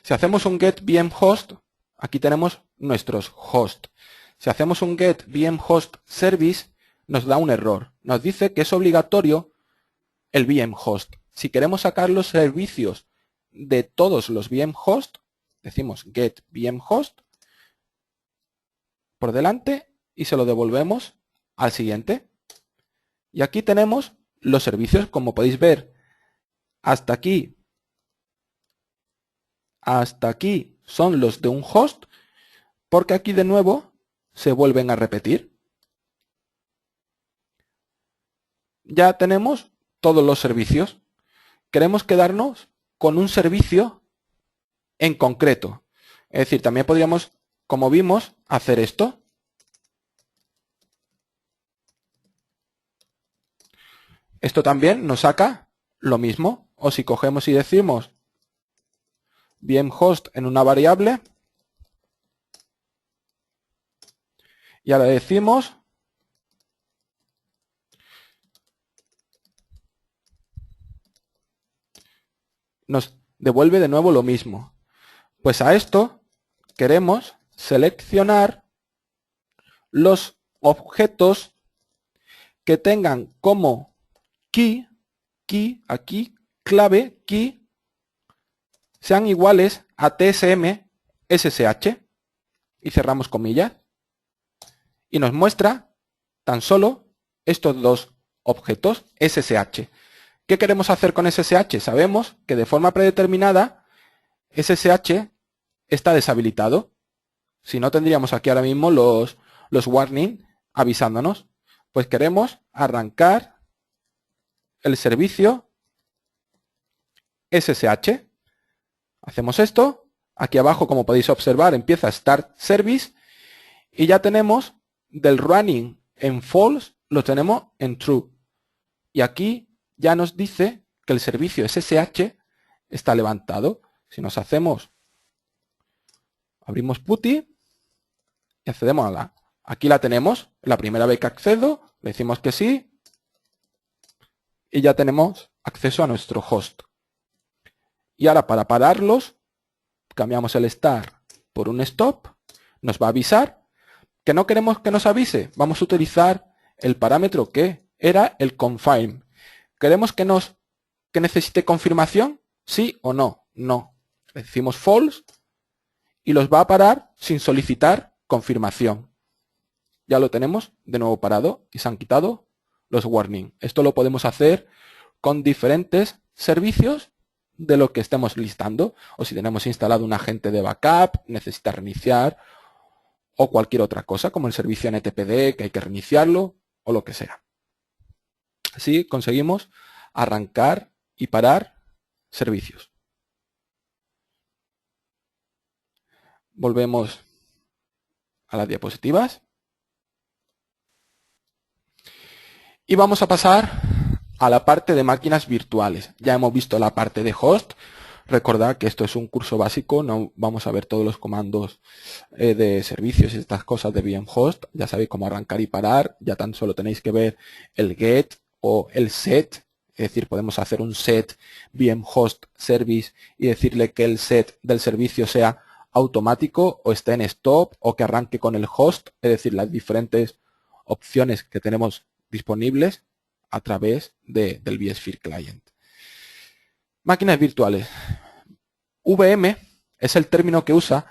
Si hacemos un get VM host, aquí tenemos nuestros hosts. Si hacemos un get VM host service, nos da un error. Nos dice que es obligatorio el VM host. Si queremos sacar los servicios de todos los VM host, decimos get VM host por delante y se lo devolvemos al siguiente. Y aquí tenemos los servicios, como podéis ver, hasta aquí son los de un host, porque aquí de nuevo se vuelven a repetir. Ya tenemos todos los servicios. Queremos quedarnos con un servicio en concreto. Es decir, también podríamos, como vimos, hacer esto. Esto también nos saca lo mismo. O si cogemos y decimos VM host en una variable y ahora decimos nos devuelve de nuevo lo mismo. Pues a esto queremos seleccionar los objetos que tengan como key, aquí, clave, key, sean iguales a TSM SSH y cerramos comillas y nos muestra tan solo estos dos objetos SSH, ¿Qué queremos hacer con SSH? Sabemos que de forma predeterminada SSH está deshabilitado. Si no, tendríamos aquí ahora mismo los warning avisándonos. Pues queremos arrancar el servicio SSH. Hacemos esto. Aquí abajo, como podéis observar, empieza Start Service. Y ya tenemos del running en false, lo tenemos en true. Y aquí ya nos dice que el servicio SSH está levantado. Si nos hacemos, abrimos PuTTY y accedemos a la. Aquí la tenemos. La primera vez que accedo, le decimos que sí. Y ya tenemos acceso a nuestro host. Y ahora para pararlos, cambiamos el start por un stop. Nos va a avisar. ¿Que no queremos que nos avise? Vamos a utilizar el parámetro que era el confirm. ¿Queremos que necesite confirmación? ¿Sí o no? No. Le decimos false y los va a parar sin solicitar confirmación. Ya lo tenemos de nuevo parado y se han quitado los warnings. Esto lo podemos hacer con diferentes servicios de lo que estemos listando. O si tenemos instalado un agente de backup, necesita reiniciar, o cualquier otra cosa, como el servicio NTPD, que hay que reiniciarlo, o lo que sea. Así conseguimos arrancar y parar servicios. Volvemos a las diapositivas. Y vamos a pasar a la parte de máquinas virtuales. Ya hemos visto la parte de host. Recordad que esto es un curso básico, no vamos a ver todos los comandos de servicios y estas cosas de VM host. Ya sabéis cómo arrancar y parar. Ya tan solo tenéis que ver el get o el set. Es decir, podemos hacer un set VM host service y decirle que el set del servicio sea automático o esté en stop o que arranque con el host. Es decir, las diferentes opciones que tenemos disponibles a través del vSphere Client. Máquinas virtuales. VM es el término que usa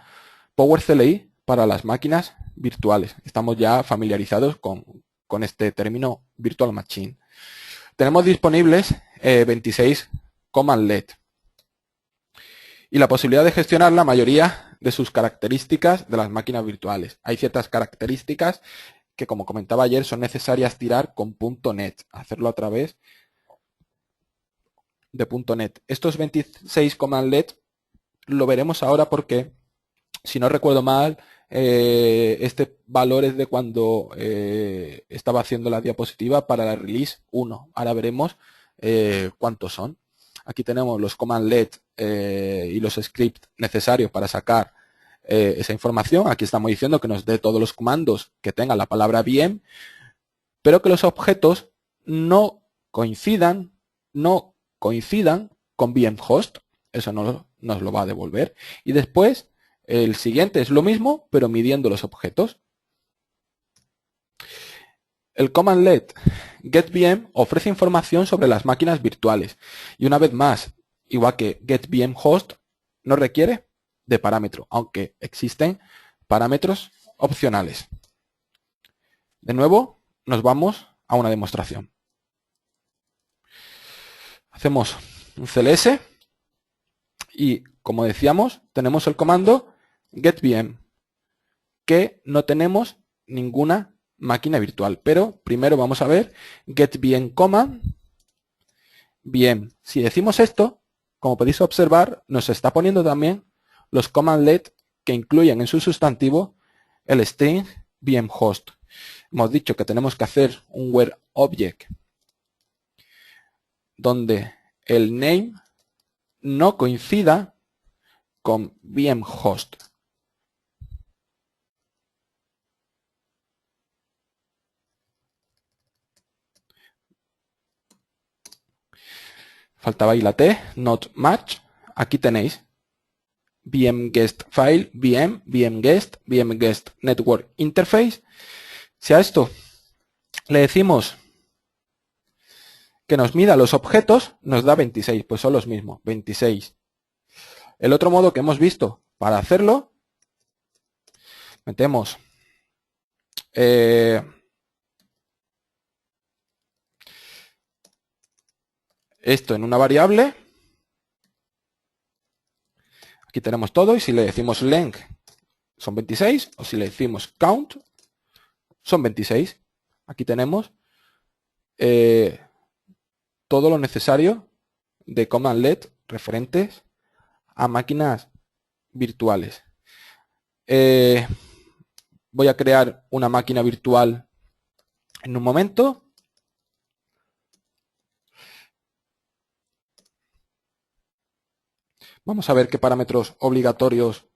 PowerCLI para las máquinas virtuales. Estamos ya familiarizados con este término Virtual Machine. Tenemos disponibles 26 commandlet y la posibilidad de gestionar la mayoría de sus características de las máquinas virtuales. Hay ciertas características que, como comentaba ayer, son necesarias tirar con .NET, hacerlo a través de .NET. Estos 26 commandlet lo veremos ahora porque, si no recuerdo mal, este valor es de cuando estaba haciendo la diapositiva para la release 1. Ahora veremos cuántos son. Aquí tenemos los commandlet y los scripts necesarios para sacar esa información. Aquí estamos diciendo que nos dé todos los comandos que tengan la palabra VM, pero que los objetos no coincidan con VM host. Eso nos lo va a devolver. Y después, el siguiente es lo mismo, pero midiendo los objetos. El commandlet getVM ofrece información sobre las máquinas virtuales. Y una vez más, igual que getVMHost, no requiere de parámetro, aunque existen parámetros opcionales. De nuevo, nos vamos a una demostración. Hacemos un CLS y, como decíamos, tenemos el comando getVM, que no tenemos ninguna máquina virtual, pero primero vamos a ver getVM command. Bien, si decimos esto, como podéis observar, nos está poniendo también los commandlet que incluyen en su sustantivo el string vmhost. Hemos dicho que tenemos que hacer un where object donde el name no coincida con vmhost. Faltaba ahí la T, not match. Aquí tenéis vmguest file, vmguest, vmguest network interface. Si a esto le decimos que nos mida los objetos, nos da 26, pues son los mismos, 26. El otro modo que hemos visto para hacerlo, metemos esto en una variable. Aquí tenemos todo y si le decimos length son 26 o si le decimos count son 26. Aquí tenemos todo lo necesario de command let referentes a máquinas virtuales. Voy a crear una máquina virtual en un momento. Vamos a ver qué parámetros obligatorios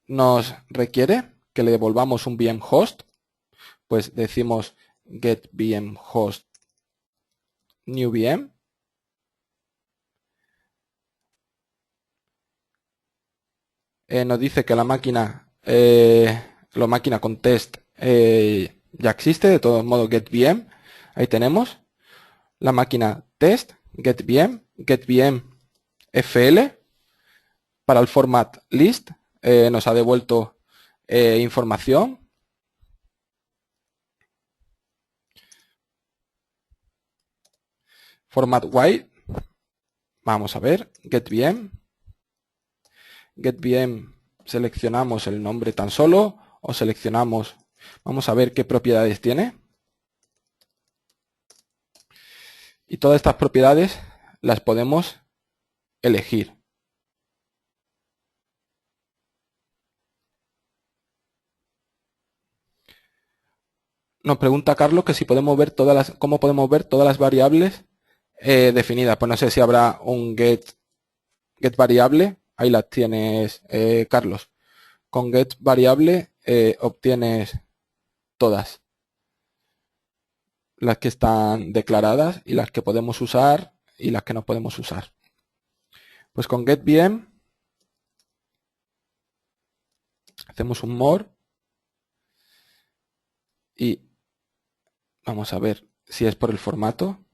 nos requiere que le devolvamos un VM host. Pues decimos get VM host new VM. Nos dice que la máquina con test ya existe, de todos modos get VM. Ahí tenemos la máquina test, get VM FL para el format list. Nos ha devuelto información. Format wide. Vamos a ver, get VM. Get VM, seleccionamos el nombre tan solo o seleccionamos, vamos a ver qué propiedades tiene. Y todas estas propiedades las podemos elegir. Nos pregunta Carlos que si podemos ver cómo podemos ver todas las variables definidas. Pues no sé si habrá un get variable. Ahí las tienes, Carlos. Con get variable obtienes todas las que están declaradas y las que podemos usar y las que no podemos usar. Pues con get VM hacemos un more y vamos a ver si es por el formato.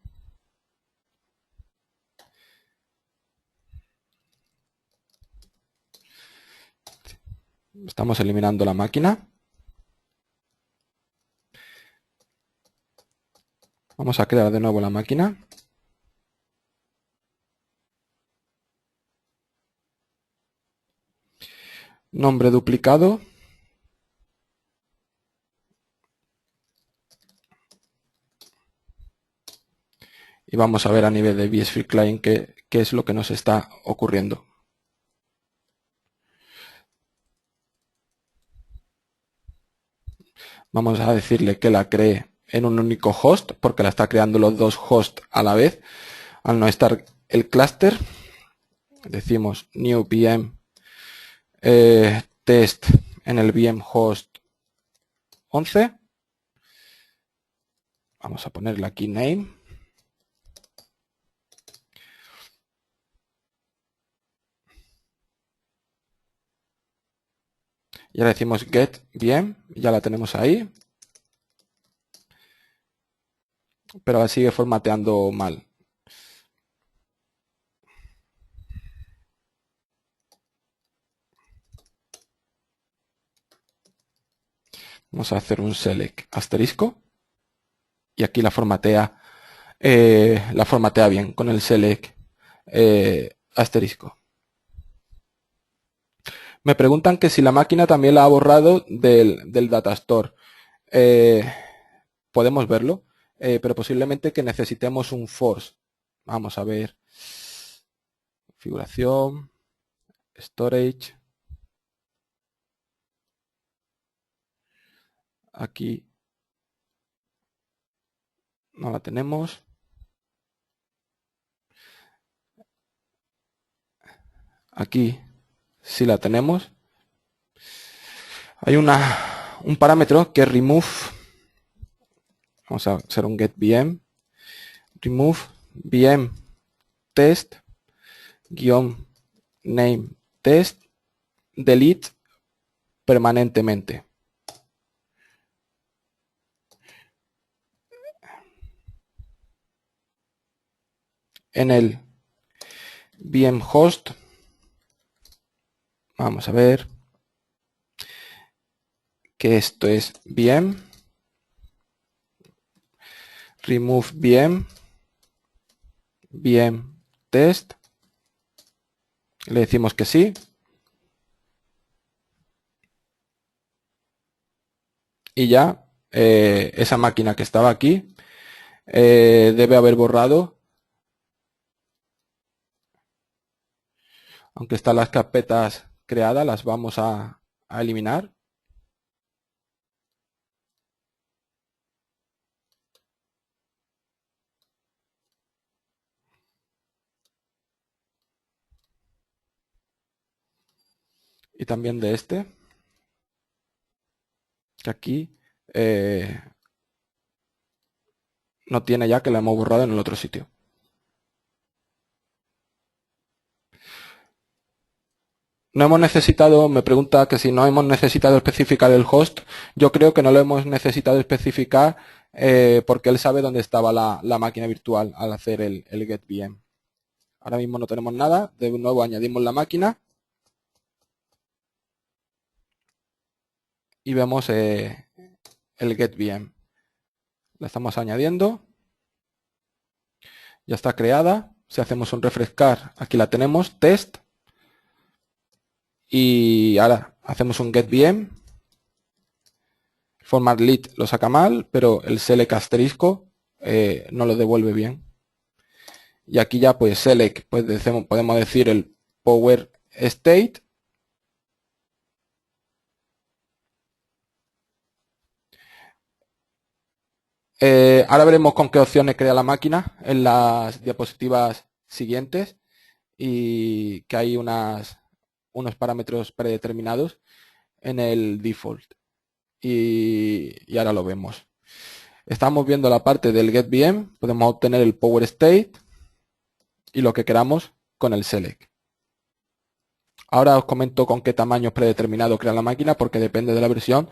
Estamos eliminando la máquina. Vamos a crear de nuevo la máquina. Nombre duplicado. Y vamos a ver a nivel de vSphere Client qué es lo que nos está ocurriendo. Vamos a decirle que la cree en un único host, porque la está creando los dos hosts a la vez. Al no estar el clúster, decimos new VM test en el VM host 11. Vamos a ponerle aquí name. Y ahora decimos get VM, ya la tenemos ahí. Pero ahora sigue formateando mal. Vamos a hacer un select asterisco. Y aquí la formatea bien con el select asterisco. Me preguntan que si la máquina también la ha borrado del datastore. Podemos verlo, pero posiblemente que necesitemos un force. Vamos a ver. Configuración, storage. Aquí no la tenemos. Aquí sí la tenemos. Hay un parámetro que es remove. Vamos a hacer un get VM. Remove VM test name test delete permanentemente. En el VM host vamos a ver que esto es VM remove VM VM test, le decimos que sí. Y ya esa máquina que estaba aquí debe haber borrado, aunque están las carpetas creadas, las vamos a eliminar. Y también de este, que aquí no tiene ya, que la hemos borrado en el otro sitio. No hemos necesitado, me pregunta que si no hemos necesitado especificar el host. Yo creo que no lo hemos necesitado especificar porque él sabe dónde estaba la máquina virtual al hacer el getVM. Ahora mismo no tenemos nada. De nuevo añadimos la máquina y vemos el getVM. La estamos añadiendo. Ya está creada. Si hacemos un refrescar, aquí la tenemos, test. Y ahora hacemos un getVM. Format lit lo saca mal, pero el select asterisco no lo devuelve bien. Y aquí ya pues select, pues podemos decir el power state. Ahora veremos con qué opciones crea la máquina en las diapositivas siguientes y que hay unos parámetros predeterminados en el default. Y ahora lo vemos. Estamos viendo la parte del getVM, podemos obtener el power state y lo que queramos con el select. Ahora os comento con qué tamaños predeterminados crea la máquina porque depende de la versión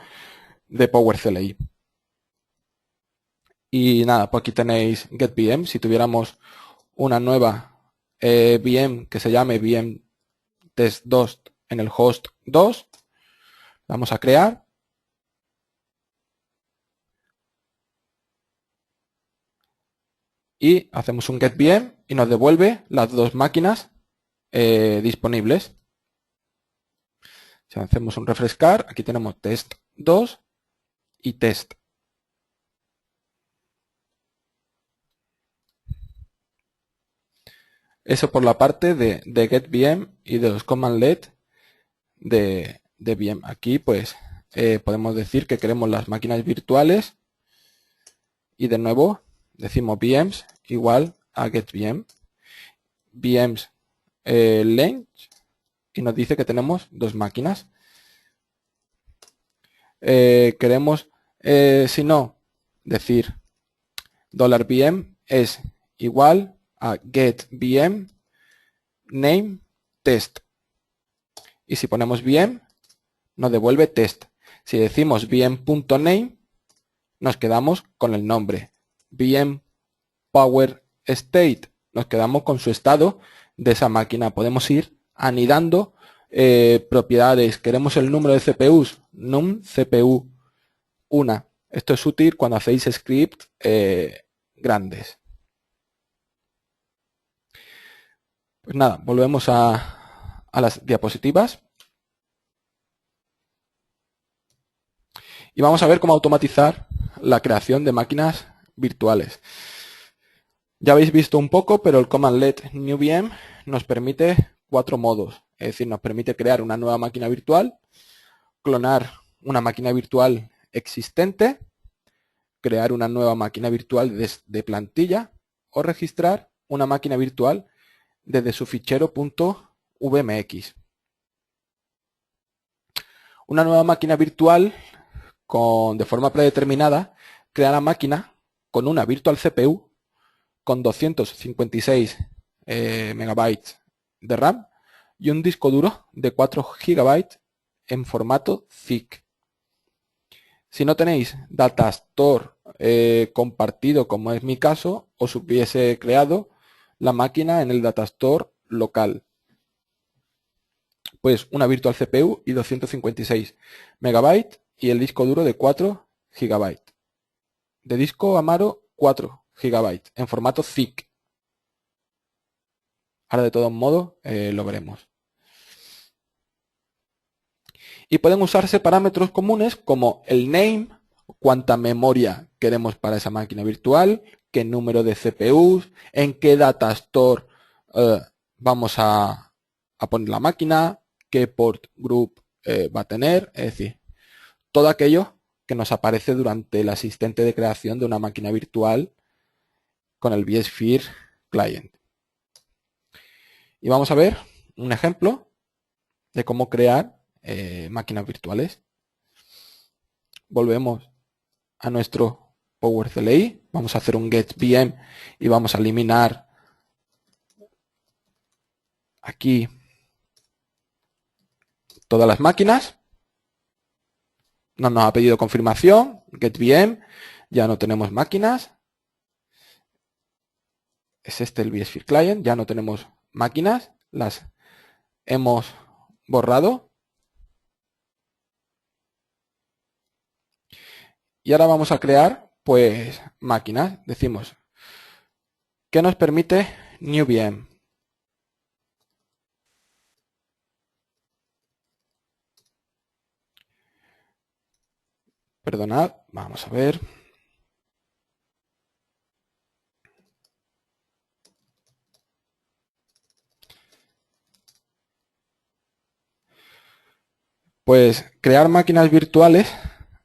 de PowerCLI. Y nada, pues aquí tenéis getVM. Si tuviéramos una nueva VM que se llame VM test 2 en el host 2, vamos a crear. Y hacemos un getVM y nos devuelve las dos máquinas disponibles. Si hacemos un refrescar, aquí tenemos test 2 y test. Eso por la parte de getVM y de los commandlet de VM. Aquí pues podemos decir que queremos las máquinas virtuales y de nuevo decimos VMs igual a getVM. VMs length y nos dice que tenemos dos máquinas. Queremos, si no, decir $VM es igual a getVM name test. Y si ponemos VM, nos devuelve test. Si decimos VM.name, nos quedamos con el nombre. VM Power State, nos quedamos con su estado de esa máquina. Podemos ir anidando propiedades. Queremos el número de CPUs, num CPU 1. Esto es útil cuando hacéis scripts grandes. Pues nada, volvemos a las diapositivas. Y vamos a ver cómo automatizar la creación de máquinas virtuales. Ya habéis visto un poco, pero el commandlet new VM nos permite 4 modos. Es decir, nos permite crear una nueva máquina virtual, clonar una máquina virtual existente, crear una nueva máquina virtual de plantilla o registrar una máquina virtual desde su fichero .vmx. Una nueva máquina virtual de forma predeterminada crea la máquina con una virtual CPU con 256 megabytes de RAM y un disco duro de 4 GB en formato ZIC. Si no tenéis Datastore compartido, como es mi caso, os hubiese creado la máquina en el Datastore local. Pues una virtual CPU y 256 megabytes y el disco duro de 4 GB. De disco Amaro 4 GB en formato ZIC. Ahora de todos modos lo veremos. Y pueden usarse parámetros comunes como el name, cuánta memoria queremos para esa máquina virtual, qué número de CPUs, en qué data store vamos a poner la máquina, qué port group va a tener, es decir, todo aquello que nos aparece durante el asistente de creación de una máquina virtual con el vSphere Client. Y vamos a ver un ejemplo de cómo crear máquinas virtuales. Volvemos a nuestro Power CLI, vamos a hacer un get VM y vamos a eliminar aquí todas las máquinas. No nos ha pedido confirmación, get VM, ya no tenemos máquinas. Es este el vSphere Client, ya no tenemos máquinas, las hemos borrado. Y ahora vamos a crear pues máquinas. Decimos que nos permite new VM. Perdonad, vamos a ver. Pues crear máquinas virtuales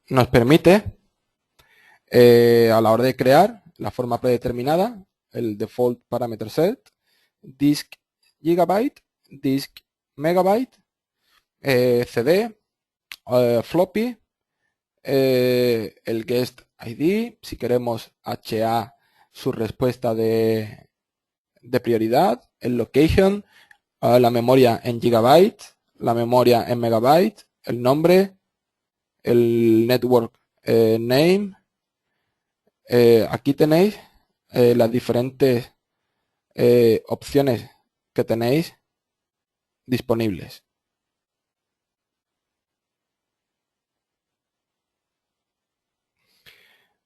nos permite, a la hora de crear, la forma predeterminada, el default parameter set, disk gigabyte, disk megabyte, CD, floppy, el guest ID, si queremos HA su respuesta de prioridad, el location, la memoria en gigabyte, la memoria en megabyte, el nombre, el network name. Aquí tenéis las diferentes opciones que tenéis disponibles.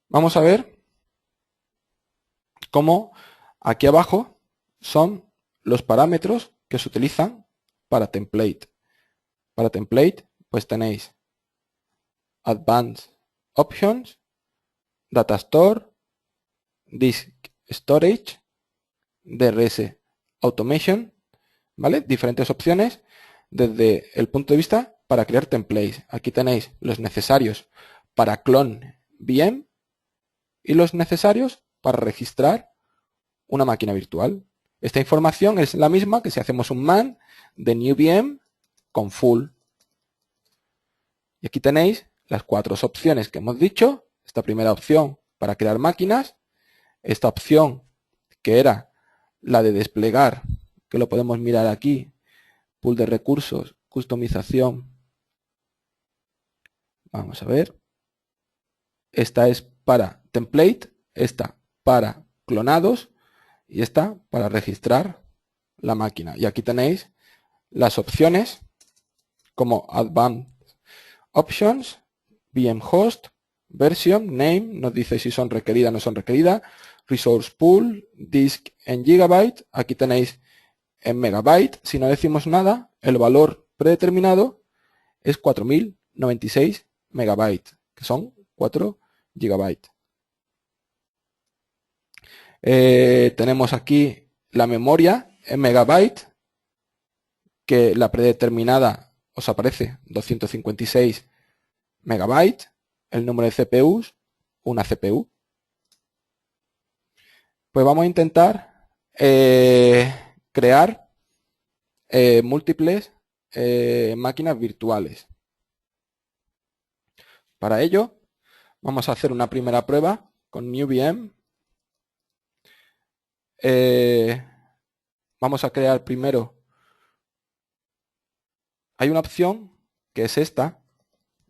Vamos a ver cómo aquí abajo son los parámetros que se utilizan para template. Para template, pues tenéis Advanced Options, Data Store, Disk Storage, DRS Automation, ¿vale? Diferentes opciones desde el punto de vista para crear templates. Aquí tenéis los necesarios para clone VM y los necesarios para registrar una máquina virtual. Esta información es la misma que si hacemos un man de new VM con full. Y aquí tenéis las 4 opciones que hemos dicho. Esta primera opción para crear máquinas. Esta opción que era la de desplegar, que lo podemos mirar aquí. Pool de recursos, customización. Vamos a ver. Esta es para template. Esta para clonados. Y esta para registrar la máquina. Y aquí tenéis las opciones como Advanced Options, VM Host, Version, Name, nos dice si son requeridas o no son requeridas, Resource Pool, Disk en Gigabyte, aquí tenéis en Megabyte, si no decimos nada, el valor predeterminado es 4096 megabytes, que son 4 gigabytes. Tenemos aquí la memoria en megabyte, que la predeterminada os aparece 256 megabytes, el número de CPUs, una CPU. Pues vamos a intentar crear múltiples máquinas virtuales. Para ello, vamos a hacer una primera prueba con NewVM. Vamos a crear primero. Hay una opción que es esta,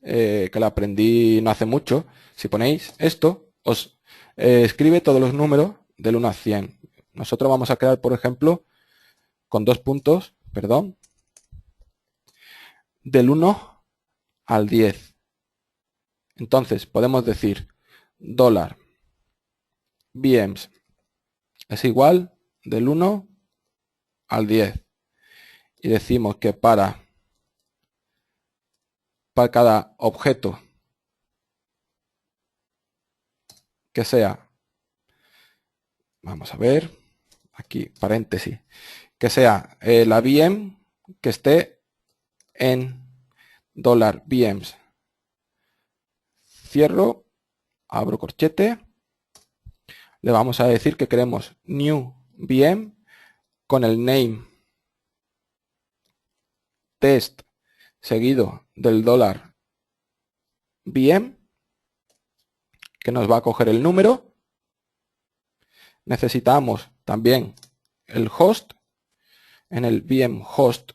que la aprendí no hace mucho. Si ponéis esto, os escribe todos los números del 1 a 100. Nosotros vamos a crear, por ejemplo, con 2 puntos, perdón, del 1 al 10. Entonces podemos decir $VMs es igual del 1 al 10 y decimos que para cada objeto que sea, vamos a ver, aquí paréntesis, que sea la VM que esté en $VMs. Cierro, abro corchete, le vamos a decir que queremos new VM con el name test seguido del $VM, que nos va a coger el número. Necesitamos también el host, en el VM host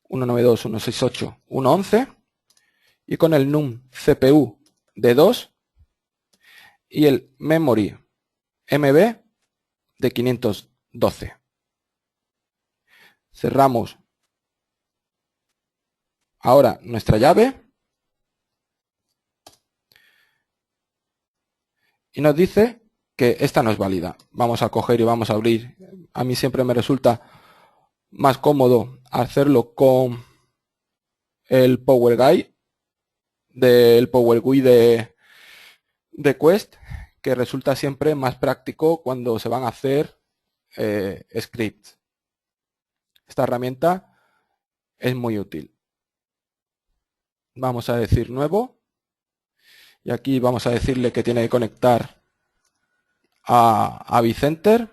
192.168.1.11 y con el num CPU de 2 y el memory MB de 512. Cerramos ahora nuestra llave y nos dice que esta no es válida. Vamos a coger y vamos a abrir. A mí siempre me resulta más cómodo hacerlo con el Power GUI de Quest, que resulta siempre más práctico cuando se van a hacer scripts. Esta herramienta es muy útil. Vamos a decir nuevo y aquí vamos a decirle que tiene que conectar a vCenter,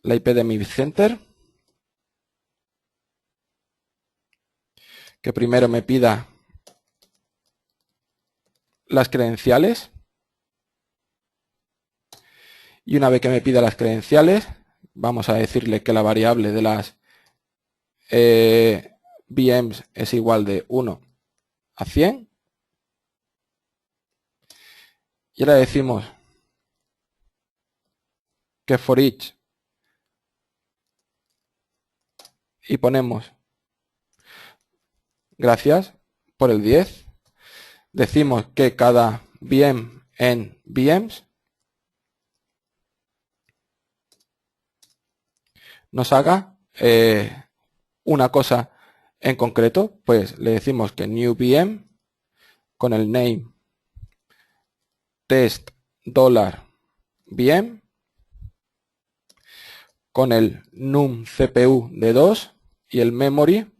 la IP de mi vCenter, que primero me pida las credenciales y una vez que me pida las credenciales vamos a decirle que la variable de las VMs es igual de 1 a 100 y ahora decimos que for each y ponemos gracias por el 10. Decimos que cada VM en VMs nos haga una cosa en concreto, pues le decimos que new VM con el name test $VM con el num CPU de 2 y el memory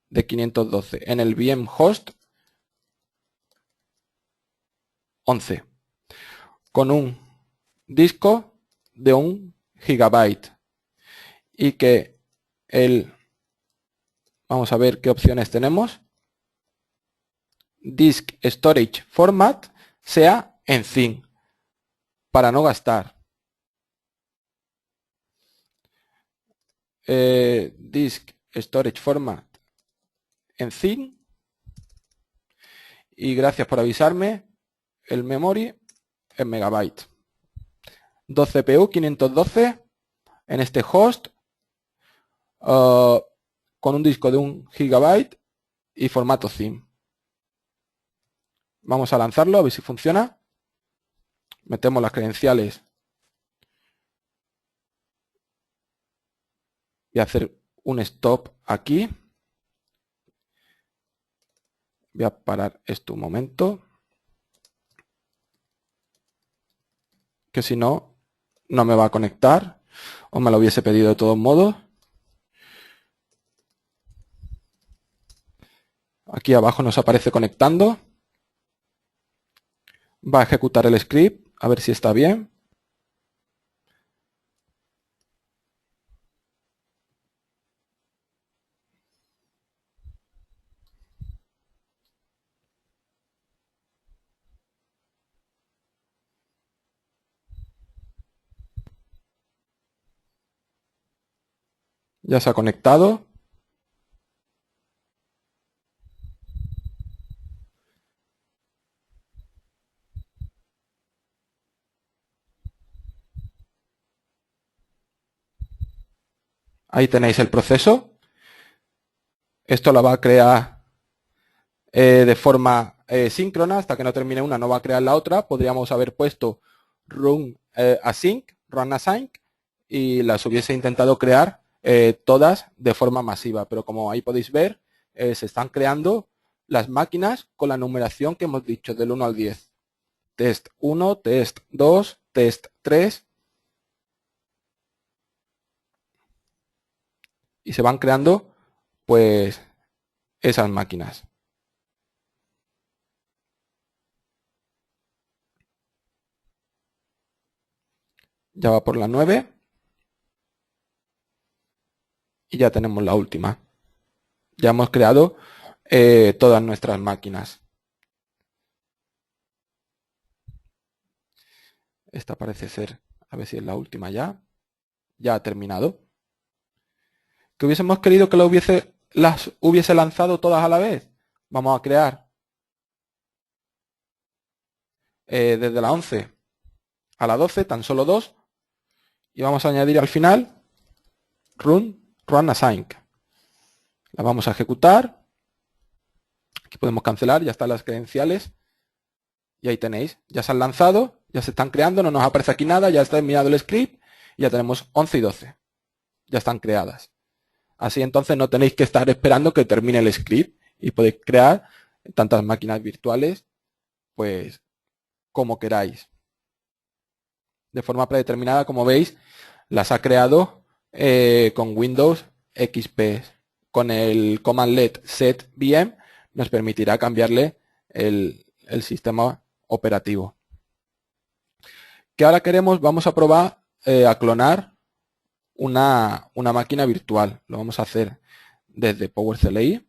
de 512 en el VM host 11 con un disco de 1 GB y que vamos a ver qué opciones tenemos, disk storage format sea en ZIN para no gastar. Disk storage format en ZIN y gracias por avisarme, el memory en megabyte. 2 CPU 512 en este host con un disco de 1 GB y formato ZIN. Vamos a lanzarlo a ver si funciona. Metemos las credenciales y hacer un stop aquí. Voy a parar esto un momento, que si no, no me va a conectar o me lo hubiese pedido de todos modos. Aquí abajo nos aparece conectando. Va a ejecutar el script, a ver si está bien. Ya se ha conectado. Ahí tenéis el proceso. Esto lo va a crear de forma síncrona. Hasta que no termine una no va a crear la otra. Podríamos haber puesto run async, y las hubiese intentado crear todas de forma masiva, pero como ahí podéis ver, se están creando las máquinas con la numeración que hemos dicho del 1 al 10. Test 1, test 2, test 3. Y se van creando pues esas máquinas. Ya va por la 9. Y ya tenemos la última. Ya hemos creado todas nuestras máquinas. Esta parece ser, a ver si es la última ya. Ya ha terminado. ¿Que hubiésemos querido que las hubiese lanzado todas a la vez? Vamos a crear desde la 11 a la 12, tan solo 2. Y vamos a añadir al final run async. La vamos a ejecutar. Aquí podemos cancelar, ya están las credenciales. Y ahí tenéis, ya se han lanzado, ya se están creando, no nos aparece aquí nada, ya está terminado el script y ya tenemos 11 y 12. Ya están creadas. Así entonces no tenéis que estar esperando que termine el script y podéis crear tantas máquinas virtuales pues como queráis. De forma predeterminada, como veis, las ha creado con Windows XP. Con el command let set VM nos permitirá cambiarle el sistema operativo. Que ahora queremos, vamos a probar a clonar una máquina virtual. Lo vamos a hacer desde PowerCLI.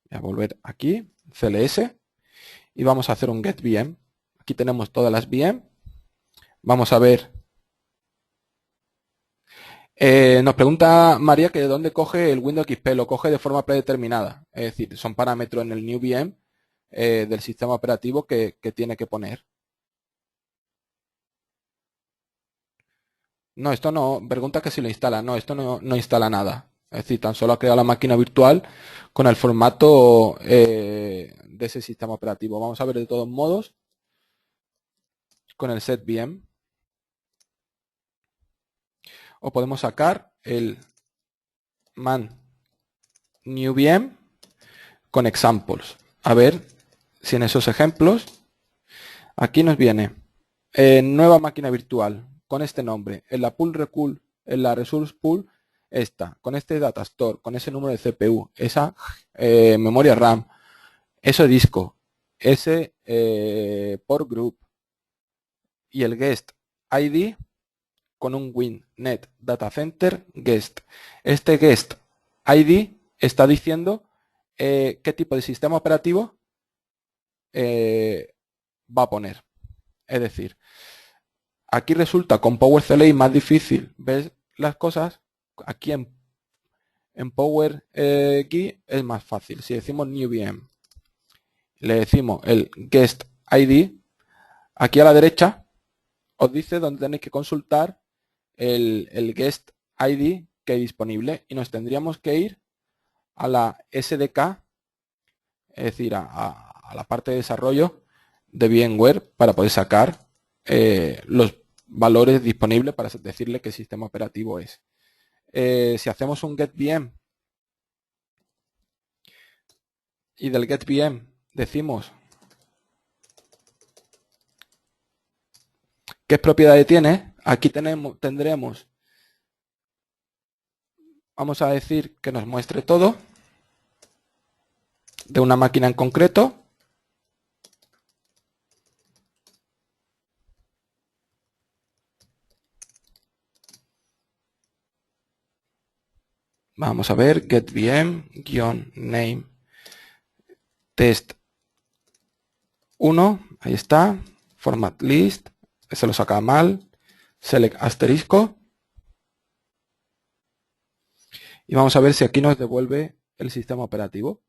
Voy a volver aquí, CLS, y vamos a hacer un get VM. Aquí tenemos todas las VM. Vamos a ver. Nos pregunta María que de dónde coge el Windows XP. Lo coge de forma predeterminada. Es decir, son parámetros en el new VM del sistema operativo que tiene que poner. No, esto no. Pregunta que si lo instala. No, esto no instala nada. Es decir, tan solo ha creado la máquina virtual con el formato de ese sistema operativo. Vamos a ver de todos modos con el set VM. O podemos sacar el man new VM con examples. A ver si en esos ejemplos aquí nos viene nueva máquina virtual con este nombre. En la resource pool esta, con este data store, con ese número de CPU, esa memoria RAM, ese disco, ese port group y el guest ID con un WinNet Data Center guest. Este guest ID está diciendo qué tipo de sistema operativo va a poner. Es decir, aquí resulta con PowerCLI más difícil ver las cosas. Aquí en PowerKey es más fácil. Si decimos New VM, le decimos el Guest ID, aquí a la derecha os dice dónde tenéis que consultar el Guest ID que hay disponible y nos tendríamos que ir a la SDK, es decir, a la parte de desarrollo de VMware para poder sacar los valores disponibles para decirle qué sistema operativo es. Si hacemos un get VM y del get VM decimos qué propiedades tiene, aquí tendremos, vamos a decir que nos muestre todo de una máquina en concreto. Vamos a ver get VM-name test 1, ahí está, format list, se lo saca mal, select asterisco, y vamos a ver si aquí nos devuelve el sistema operativo.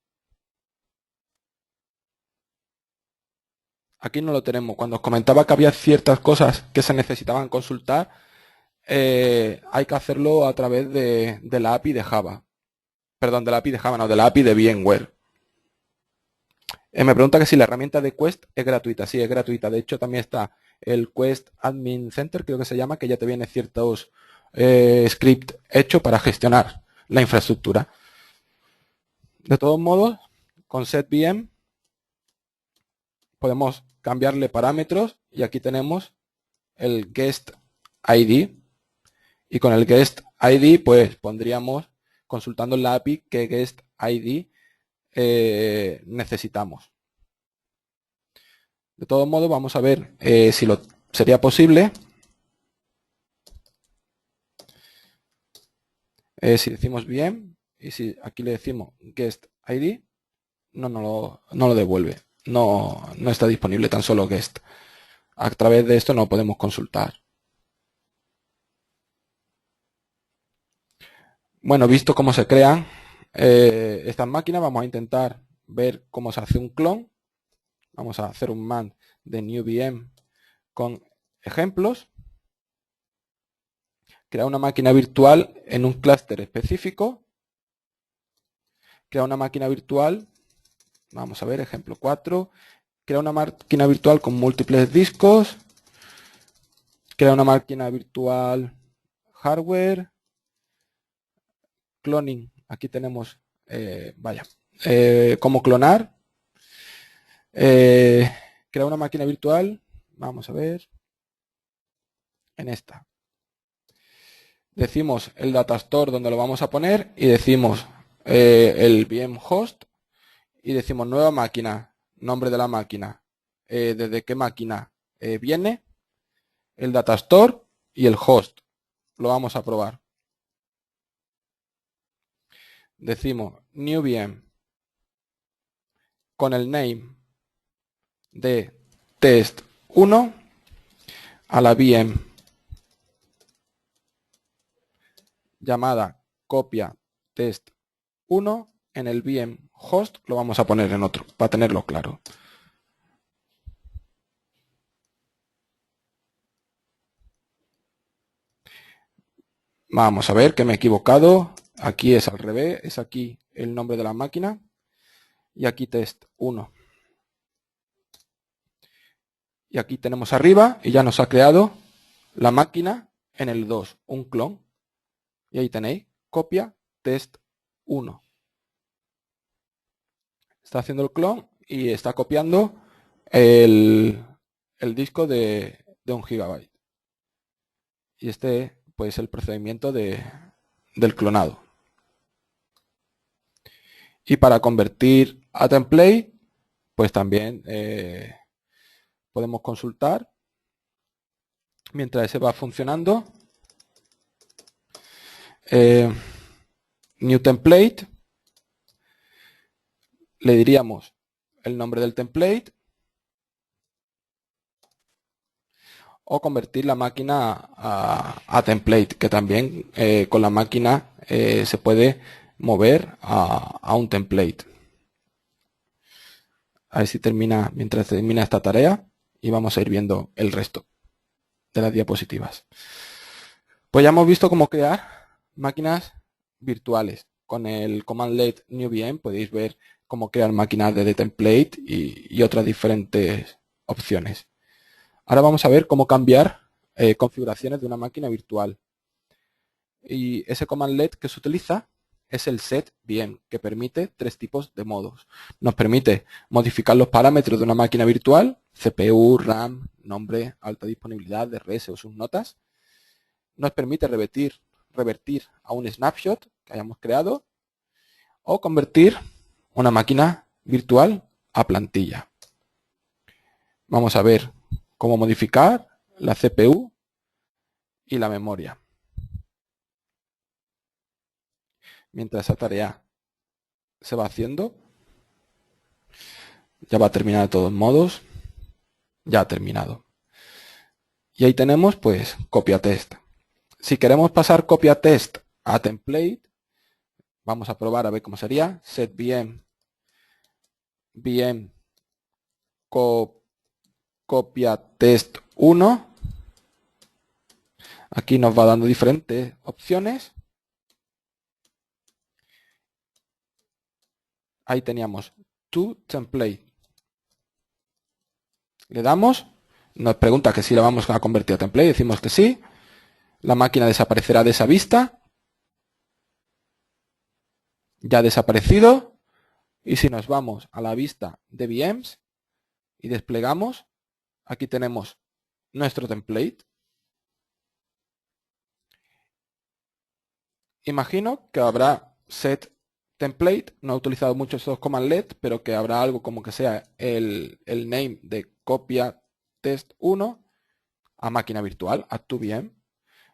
Aquí no lo tenemos. Cuando os comentaba que había ciertas cosas que se necesitaban consultar, hay que hacerlo a través de la API de Java. Perdón, de la API de Java, no, de la API de VMware. Me pregunta que si la herramienta de Quest es gratuita. Sí, es gratuita. De hecho, también está el Quest Admin Center, creo que se llama, que ya te viene ciertos script hecho para gestionar la infraestructura. De todos modos, con SetVM podemos cambiarle parámetros y aquí tenemos el guest ID y con el guest ID pues pondríamos, consultando en la API, qué guest ID necesitamos. De todos modos, vamos a ver si sería posible. Si decimos bien y si aquí le decimos guest ID, no lo devuelve. No está disponible, tan solo guest. A través de esto no podemos consultar. Bueno, visto cómo se crean estas máquinas, vamos a intentar ver cómo se hace un clon. Vamos a hacer un man de new VM con ejemplos. Crear una máquina virtual en un clúster específico. Crear una máquina virtual. Vamos a ver, ejemplo 4. Crear una máquina virtual con múltiples discos. Crear una máquina virtual hardware. Cloning. Aquí tenemos, cómo clonar. Crear una máquina virtual. Vamos a ver. En esta. Decimos el datastore donde lo vamos a poner y decimos el VM host y decimos nueva máquina, nombre de la máquina, desde qué máquina viene, el datastore y el host. Lo vamos a probar. Decimos new VM con el name de test1 a la VM llamada copia test1 en el VM host, lo vamos a poner en otro para tenerlo claro. Vamos a ver que me he equivocado. Aquí es al revés, es aquí el nombre de la máquina y aquí test1. Y aquí tenemos arriba y ya nos ha creado la máquina en el 2, un clon. Y ahí tenéis, copia test1. Está haciendo el clon y está copiando el disco de 1 GB. Y este pues el procedimiento del clonado. Y para convertir a template, pues también podemos consultar mientras ese va funcionando. New template. Le diríamos el nombre del template. O convertir la máquina a template, que también con la máquina se puede mover a un template. A ver si termina, mientras termina esta tarea, y vamos a ir viendo el resto de las diapositivas. Pues ya hemos visto cómo crear máquinas virtuales. Con el command let new VM podéis ver cómo crear máquinas de template y otras diferentes opciones. Ahora vamos a ver cómo cambiar configuraciones de una máquina virtual. Y ese command let que se utiliza es el set VM, que permite 3 tipos de modos. Nos permite modificar los parámetros de una máquina virtual, CPU, RAM, nombre, alta disponibilidad, DRS o sus notas. Nos permite revertir a un snapshot que hayamos creado o convertir una máquina virtual a plantilla. Vamos a ver cómo modificar la CPU y la memoria. Mientras esa tarea se va haciendo, ya va a terminar de todos modos, ya ha terminado. Y ahí tenemos pues copia test. Si queremos pasar copia test a template, vamos a probar a ver cómo sería. Set VM copia test 1. Aquí nos va dando diferentes opciones. Ahí teníamos to template. Le damos Nos pregunta que si la vamos a convertir a template, decimos que sí. La máquina desaparecerá de esa vista. Ya ha desaparecido. Y si nos vamos a la vista de VMs y desplegamos, aquí tenemos nuestro template. Imagino que habrá set template, no he utilizado mucho estos command let, pero que habrá algo como que sea el name de copia test 1 a máquina virtual, a tu VM.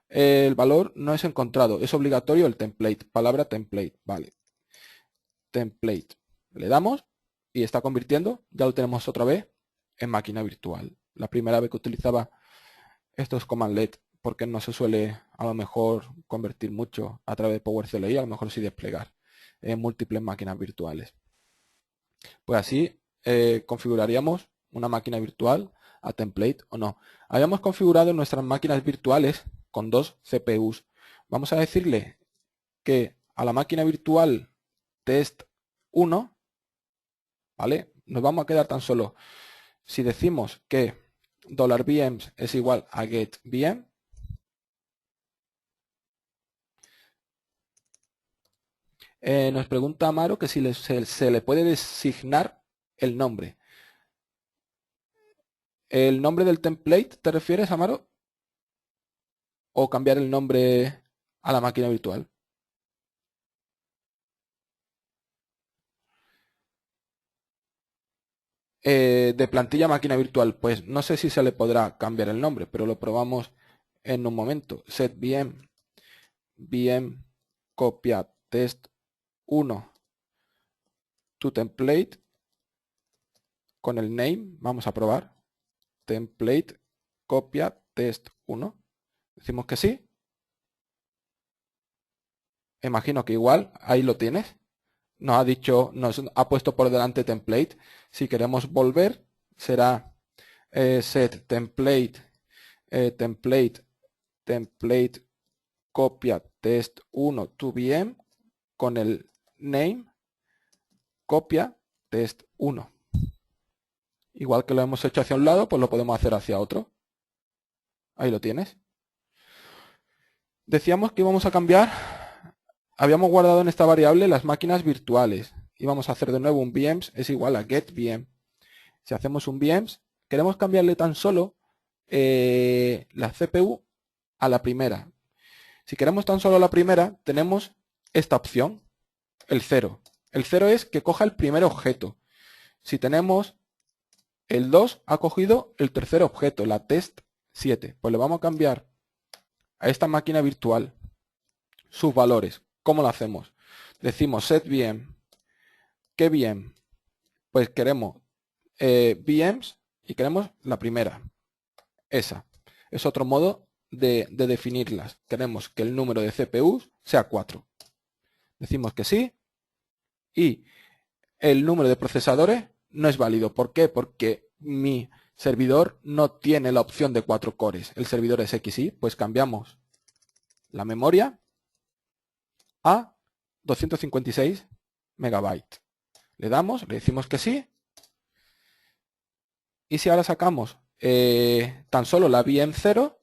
El valor no es encontrado, es obligatorio el template, palabra template, vale. Template, le damos y está convirtiendo, ya lo tenemos otra vez en máquina virtual. La primera vez que utilizaba estos command let, porque no se suele a lo mejor convertir mucho a través de Power CLI, a lo mejor sí desplegar en múltiples máquinas virtuales. Pues así configuraríamos una máquina virtual a template o no. Habíamos configurado nuestras máquinas virtuales con 2 CPUs. Vamos a decirle que a la máquina virtual test 1, ¿vale? Nos vamos a quedar tan solo si decimos que $VMs es igual a getVM. Nos pregunta Amaro que si se le puede designar el nombre. ¿El nombre del template te refieres, Amaro? ¿O cambiar el nombre a la máquina virtual? De plantilla máquina virtual, pues no sé si se le podrá cambiar el nombre, pero lo probamos en un momento. Set VM copia test 1 to template con el name, vamos a probar. Template copia test 1. Decimos que sí. Imagino que igual, ahí lo tienes. Nos ha dicho, nos ha puesto por delante template. Si queremos volver, será set template, template copia test 1 to VM con el name copia test 1. Igual que lo hemos hecho hacia un lado, pues lo podemos hacer hacia otro. Ahí lo tienes. Decíamos que íbamos a cambiar, habíamos guardado en esta variable las máquinas virtuales. Íbamos a hacer de nuevo un VMs es igual a getVM. Si hacemos un VMs, queremos cambiarle tan solo la CPU a la primera. Si queremos tan solo la primera, tenemos esta opción, el 0. El 0 es que coja el primer objeto. Si tenemos el 2, ha cogido el tercer objeto, la test 7. Pues le vamos a cambiar a esta máquina virtual sus valores. ¿Cómo lo hacemos? Decimos set VM. ¿Qué VM? Pues queremos VMs y queremos la primera. Esa. Es otro modo de definirlas. Queremos que el número de CPUs sea 4. Decimos que sí. Y el número de procesadores no es válido. ¿Por qué? Porque mi servidor no tiene la opción de 4 cores. El servidor es XY. Pues cambiamos la memoria a 256 megabytes. Le damos, le decimos que sí. Y si ahora sacamos tan solo la VM 0,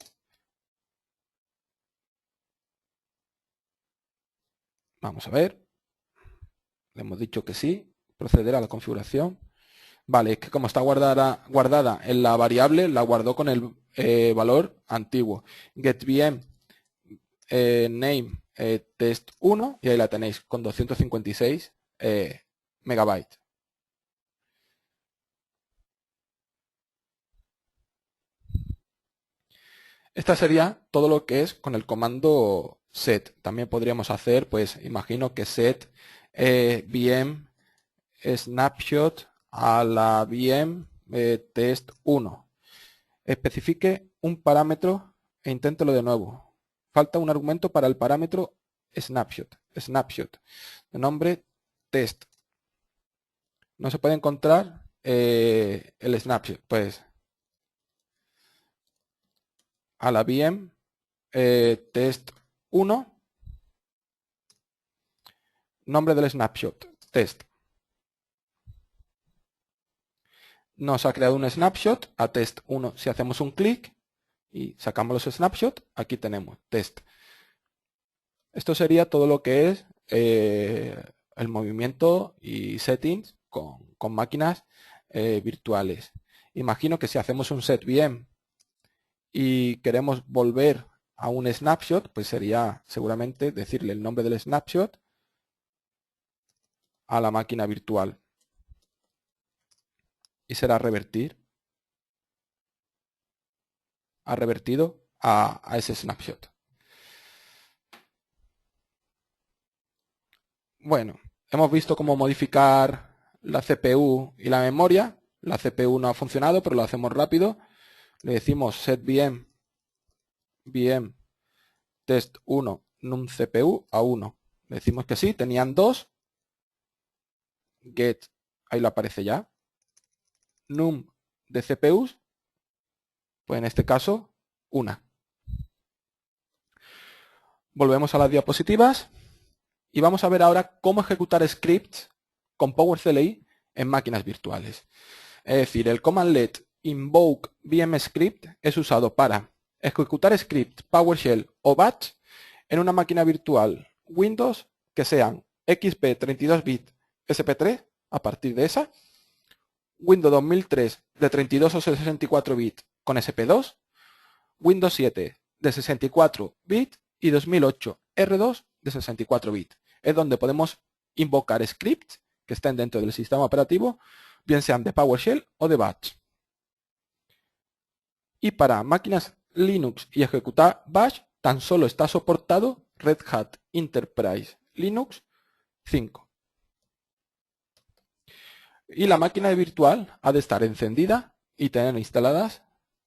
vamos a ver, le hemos dicho que sí, proceder a la configuración. Vale, es que como está guardada en la variable, la guardó con el valor antiguo. GetVM name test 1 y ahí la tenéis con 256 megabytes. Esta sería todo lo que es con el comando set. También podríamos hacer, pues imagino que set VM snapshot a la VM test 1. Especifique un parámetro e inténtelo de nuevo. Falta un argumento para el parámetro snapshot. De nombre test. No se puede encontrar el snapshot. Pues a la VM test 1. Nombre del snapshot. Test. nos ha creado un snapshot a test1. Si hacemos un clic y sacamos los snapshots, aquí tenemos test. Esto sería todo lo que es el movimiento y settings con máquinas virtuales. Imagino que si hacemos un set VM y queremos volver a un snapshot, pues sería seguramente decirle el nombre del snapshot a la máquina virtual. Y será revertir. Ha revertido a ese snapshot. Bueno, hemos visto cómo modificar la CPU y la memoria. La CPU no ha funcionado, pero lo hacemos rápido. Le decimos set VM test1 num CPU a 1. Le decimos que sí, tenían 2. Get, ahí lo aparece ya. Num de CPUs, pues en este caso, 1. Volvemos a las diapositivas y vamos a ver ahora cómo ejecutar scripts con PowerCLI en máquinas virtuales. Es decir, el commandlet invoke vmscript es usado para ejecutar scripts PowerShell o batch en una máquina virtual Windows que sean XP 32 bit SP3 a partir de esa, Windows 2003 de 32 o 64 bit con SP2, Windows 7 de 64 bit y 2008 R2 de 64 bit. Es donde podemos invocar scripts que estén dentro del sistema operativo, bien sean de PowerShell o de batch. Y para máquinas Linux y ejecutar bash, tan solo está soportado Red Hat Enterprise Linux 5. Y la máquina virtual ha de estar encendida y tener instaladas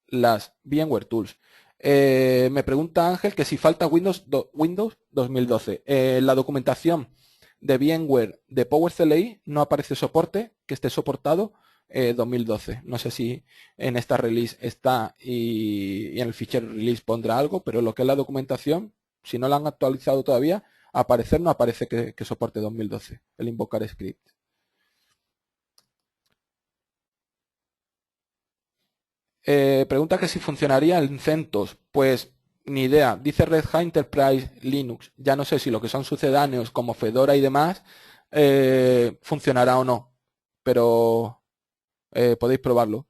las VMware Tools. Me pregunta Ángel que si falta Windows 2012. La documentación de VMware de PowerCLI no aparece soporte que esté soportado 2012. No sé si en esta release está y en el fichero release pondrá algo, pero lo que es la documentación, si no la han actualizado todavía, aparecer no aparece que soporte 2012, el invocar script. Pregunta que si funcionaría en CentOS. Pues ni idea. Dice Red Hat Enterprise Linux. Ya no sé si lo que son sucedáneos como Fedora y demás funcionará o no. Pero podéis probarlo.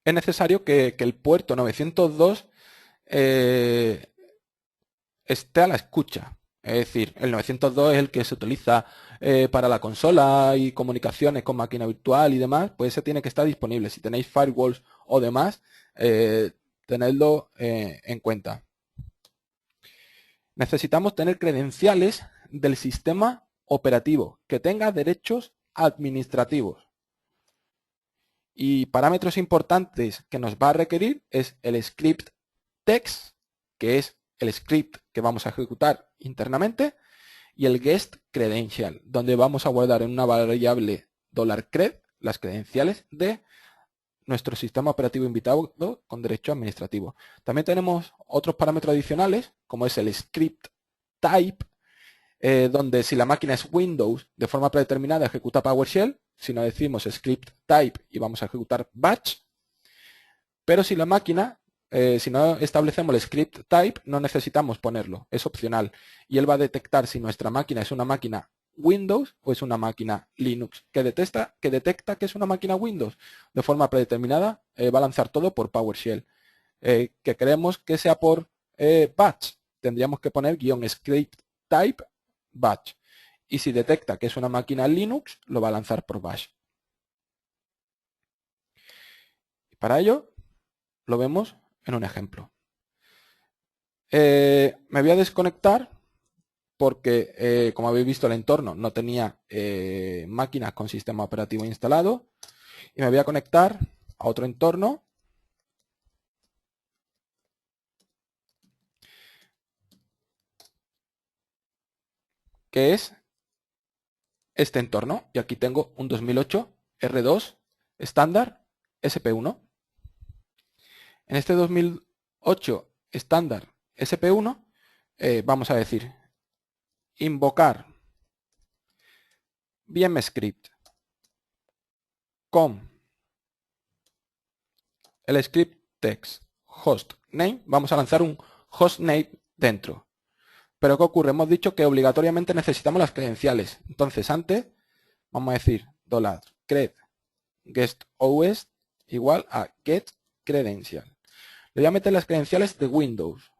Es necesario que el puerto 902 esté a la escucha. Es decir, el 902 es el que se utiliza para la consola y comunicaciones con máquina virtual y demás, pues ese tiene que estar disponible. Si tenéis firewalls o demás, tenedlo en cuenta. Necesitamos tener credenciales del sistema operativo que tenga derechos administrativos. Y parámetros importantes que nos va a requerir es el script text, que es el script que vamos a ejecutar internamente, y el guest credential, donde vamos a guardar en una variable $cred las credenciales de nuestro sistema operativo invitado con derecho administrativo. También tenemos otros parámetros adicionales, como es el script type, donde si la máquina es Windows, de forma predeterminada ejecuta PowerShell, si no decimos script type y vamos a ejecutar batch, pero si la máquina si no establecemos el script type, no necesitamos ponerlo, es opcional. Y él va a detectar si nuestra máquina es una máquina Windows o es una máquina Linux. Que detecta que es una máquina Windows de forma predeterminada, va a lanzar todo por PowerShell. Que queremos que sea por batch, tendríamos que poner --script type batch. Y si detecta que es una máquina Linux, lo va a lanzar por bash. Y para ello, lo vemos en un ejemplo. Me voy a desconectar porque, como habéis visto, el entorno no tenía máquinas con sistema operativo instalado. Y me voy a conectar a otro entorno que es este entorno. Y aquí tengo un 2008 R2 estándar SP1. En este 2008 estándar SP1 vamos a decir invocar VM script con el script text host name, vamos a lanzar un host name dentro. Pero ¿qué ocurre? Hemos dicho que obligatoriamente necesitamos las credenciales. Entonces antes vamos a decir $cred guest OS igual a get credential. Le voy a meter las credenciales de Windows.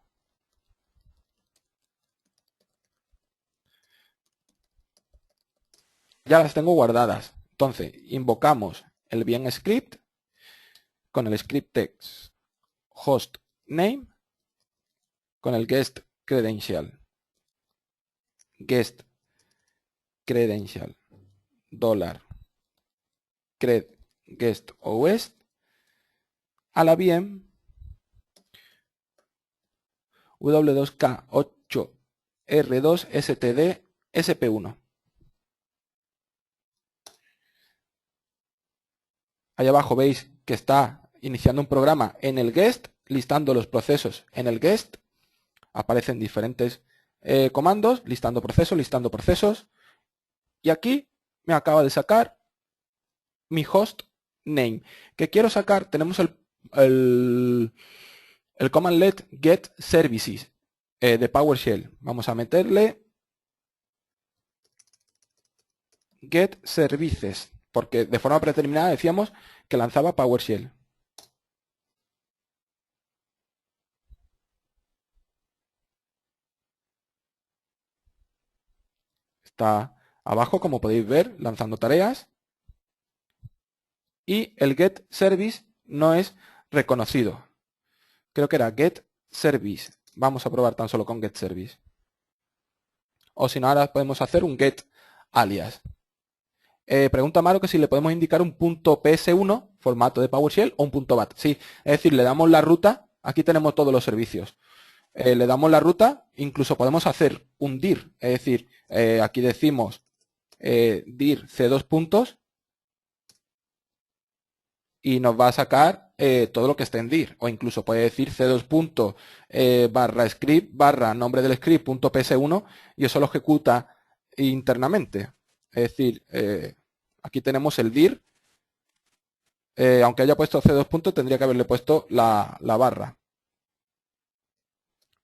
Ya las tengo guardadas. Entonces invocamos el VM script con el script text host name con el guest credential $cred guest OS a la VM W2K8R2 STD SP1. Ahí abajo veis que está iniciando un programa en el guest, listando los procesos en el guest. Aparecen diferentes comandos, listando procesos. Y aquí me acaba de sacar mi host name. ¿Qué quiero sacar? Tenemos el command let get services de PowerShell. Vamos a meterle get services, porque de forma predeterminada decíamos que lanzaba PowerShell. Está abajo, como podéis ver, lanzando tareas. Y el get service no es reconocido. Creo que era get service. Vamos a probar tan solo con get service. O si no, ahora podemos hacer un get alias. Pregunta Maro que si le podemos indicar un punto .ps1, formato de PowerShell, o un punto .bat. Sí, es decir, le damos la ruta. Aquí tenemos todos los servicios. Le damos la ruta, incluso podemos hacer un dir. Es decir, aquí decimos dir c2 puntos y nos va a sacar todo lo que esté en dir. O incluso puede decir c2 puntos barra script barra nombre del script punto ps1 y eso lo ejecuta internamente. Es decir, aquí tenemos el dir. Aunque haya puesto c2 puntos, tendría que haberle puesto la barra.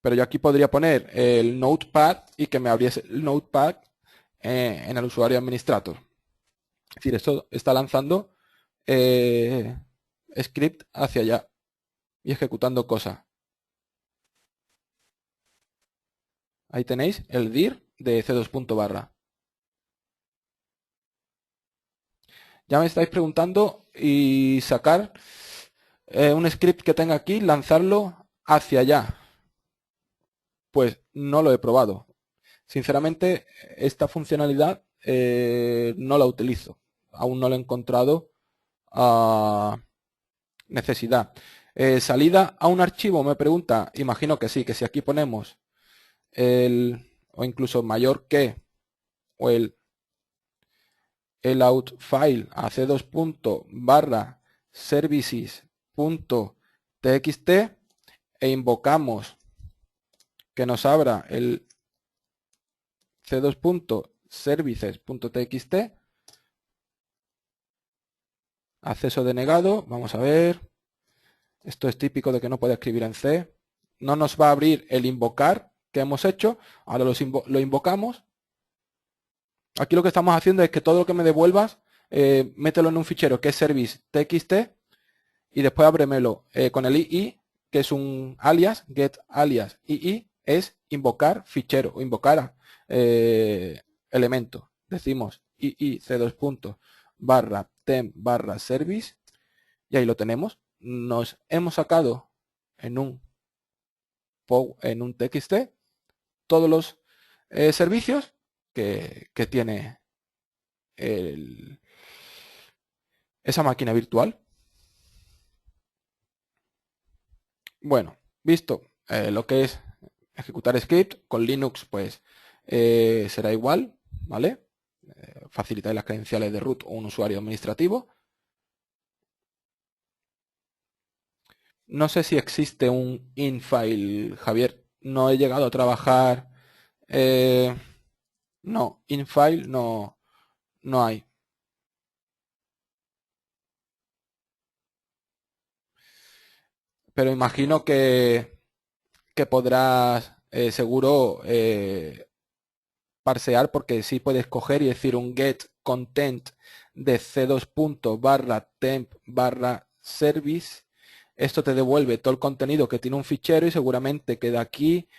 Pero yo aquí podría poner el notepad y que me abriese el notepad en el usuario administrator. Es decir, esto está lanzando script hacia allá y ejecutando cosas. Ahí tenéis el dir de c2 barra. Ya me estáis preguntando y sacar un script que tenga aquí, lanzarlo hacia allá. Pues no lo he probado. Sinceramente, esta funcionalidad no la utilizo. Aún no la he encontrado a necesidad. Salida a un archivo, me pregunta. Imagino que sí, que si aquí ponemos o incluso mayor que, o el out file a c2 barra services.txt e invocamos que nos abra el c2.services.txt, acceso denegado, vamos a ver, esto es típico de que no puede escribir en C, no nos va a abrir el invocar que hemos hecho, ahora lo invocamos. Aquí lo que estamos haciendo es que todo lo que me devuelvas, mételo en un fichero que es service.txt y después ábremelo con el ii, que es un alias, get alias ii, es invocar fichero o invocar elemento. Decimos ii c2 barra temp barra service y ahí lo tenemos. Nos hemos sacado en un txt todos los servicios que tiene esa máquina virtual. Bueno, visto lo que es ejecutar script con Linux, pues será igual, ¿vale? Facilitáis las credenciales de root o un usuario administrativo. No sé si existe un infile, Javier. No he llegado a trabajar. No, infile no no hay. Pero imagino que podrás seguro parsear, porque sí puedes coger y decir un get content de c2 barra temp barra service. Esto te devuelve todo el contenido que tiene un fichero y seguramente que de aquí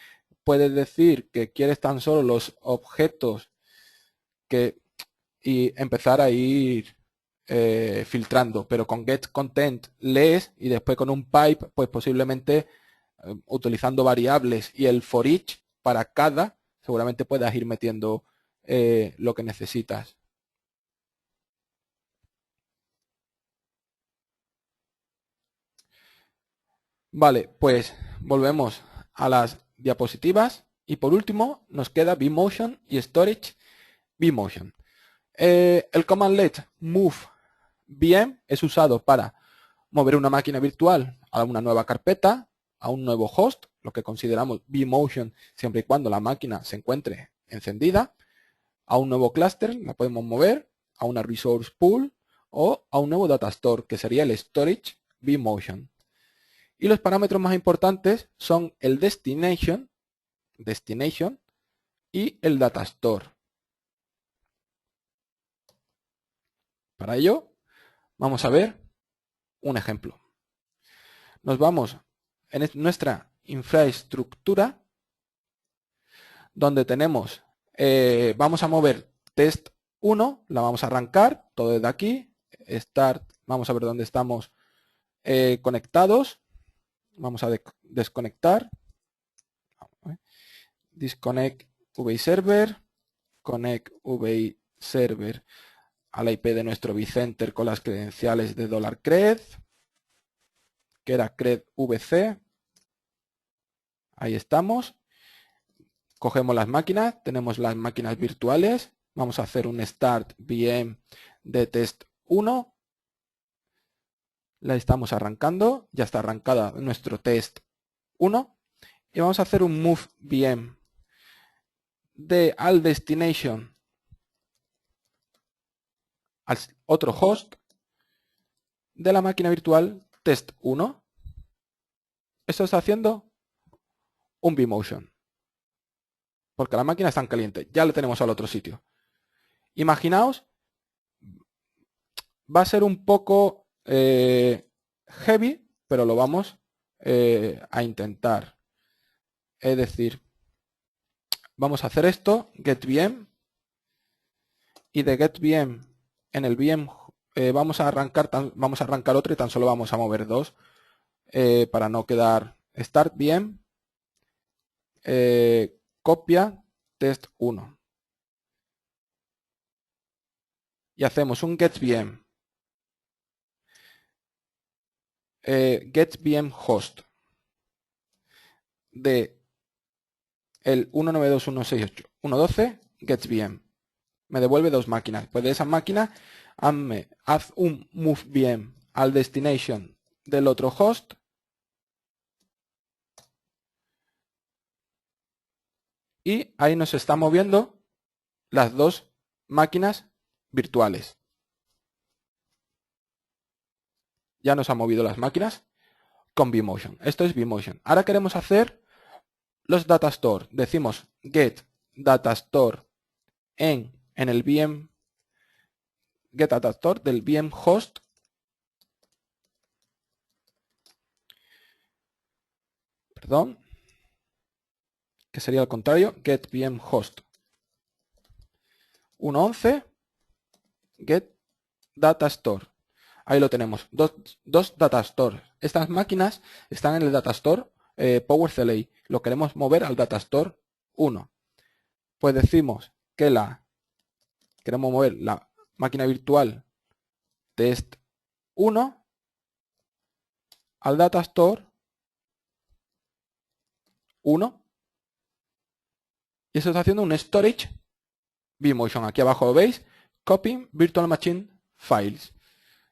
puedes decir que quieres tan solo los objetos y empezar a ir filtrando, pero con get content lees y después con un pipe pues posiblemente utilizando variables y el for each para cada, seguramente puedas ir metiendo lo que necesitas. Vale, pues volvemos a las diapositivas y por último nos queda vMotion y Storage vMotion. El commandlet move VM es usado para mover una máquina virtual a una nueva carpeta, a un nuevo host, lo que consideramos vMotion siempre y cuando la máquina se encuentre encendida, a un nuevo clúster, la podemos mover, a una resource pool o a un nuevo data store, que sería el storage vMotion. Y los parámetros más importantes son el destination y el data store. Para ello, vamos a ver un ejemplo. Nos vamos en nuestra infraestructura, donde tenemos, vamos a mover test 1, la vamos a arrancar, todo desde aquí, start, vamos a ver dónde estamos conectados, vamos a desconectar, disconnect VI server, connect VI server a la IP de nuestro vCenter con las credenciales de $cred, que era cred VC, ahí estamos. Cogemos las máquinas, tenemos las máquinas virtuales, vamos a hacer un start VM de test 1, la estamos arrancando, ya está arrancada nuestro test 1 y vamos a hacer un move VM de al destination al otro host de la máquina virtual test 1. Esto está haciendo un vMotion, porque la máquina está en caliente, ya lo tenemos al otro sitio. Imaginaos, va a ser un poco heavy, pero lo vamos a intentar. Es decir, vamos a hacer esto, getVM, y de getVM en el VM vamos a arrancar otro y tan solo vamos a mover dos para no quedar start VM, copia test 1 y hacemos un getVM getVM host de el 192.168.1.12 getVM. Me devuelve dos máquinas. Pues de esa máquina haz un move VM al destination del otro host y ahí nos está moviendo las dos máquinas virtuales. Ya nos ha movido las máquinas con vMotion. Esto es vMotion. Ahora queremos hacer los data store. Decimos get data store en el VM get data store del VM host que sería al contrario, get VM host 1.11 get data store. Ahí lo tenemos, dos data stores. Estas máquinas están en el data store PowerCLI. Lo queremos mover al data store 1. Pues decimos que queremos mover la máquina virtual test 1 al data store 1 y eso está haciendo un storage vMotion. Aquí abajo lo veis, copying virtual machine files,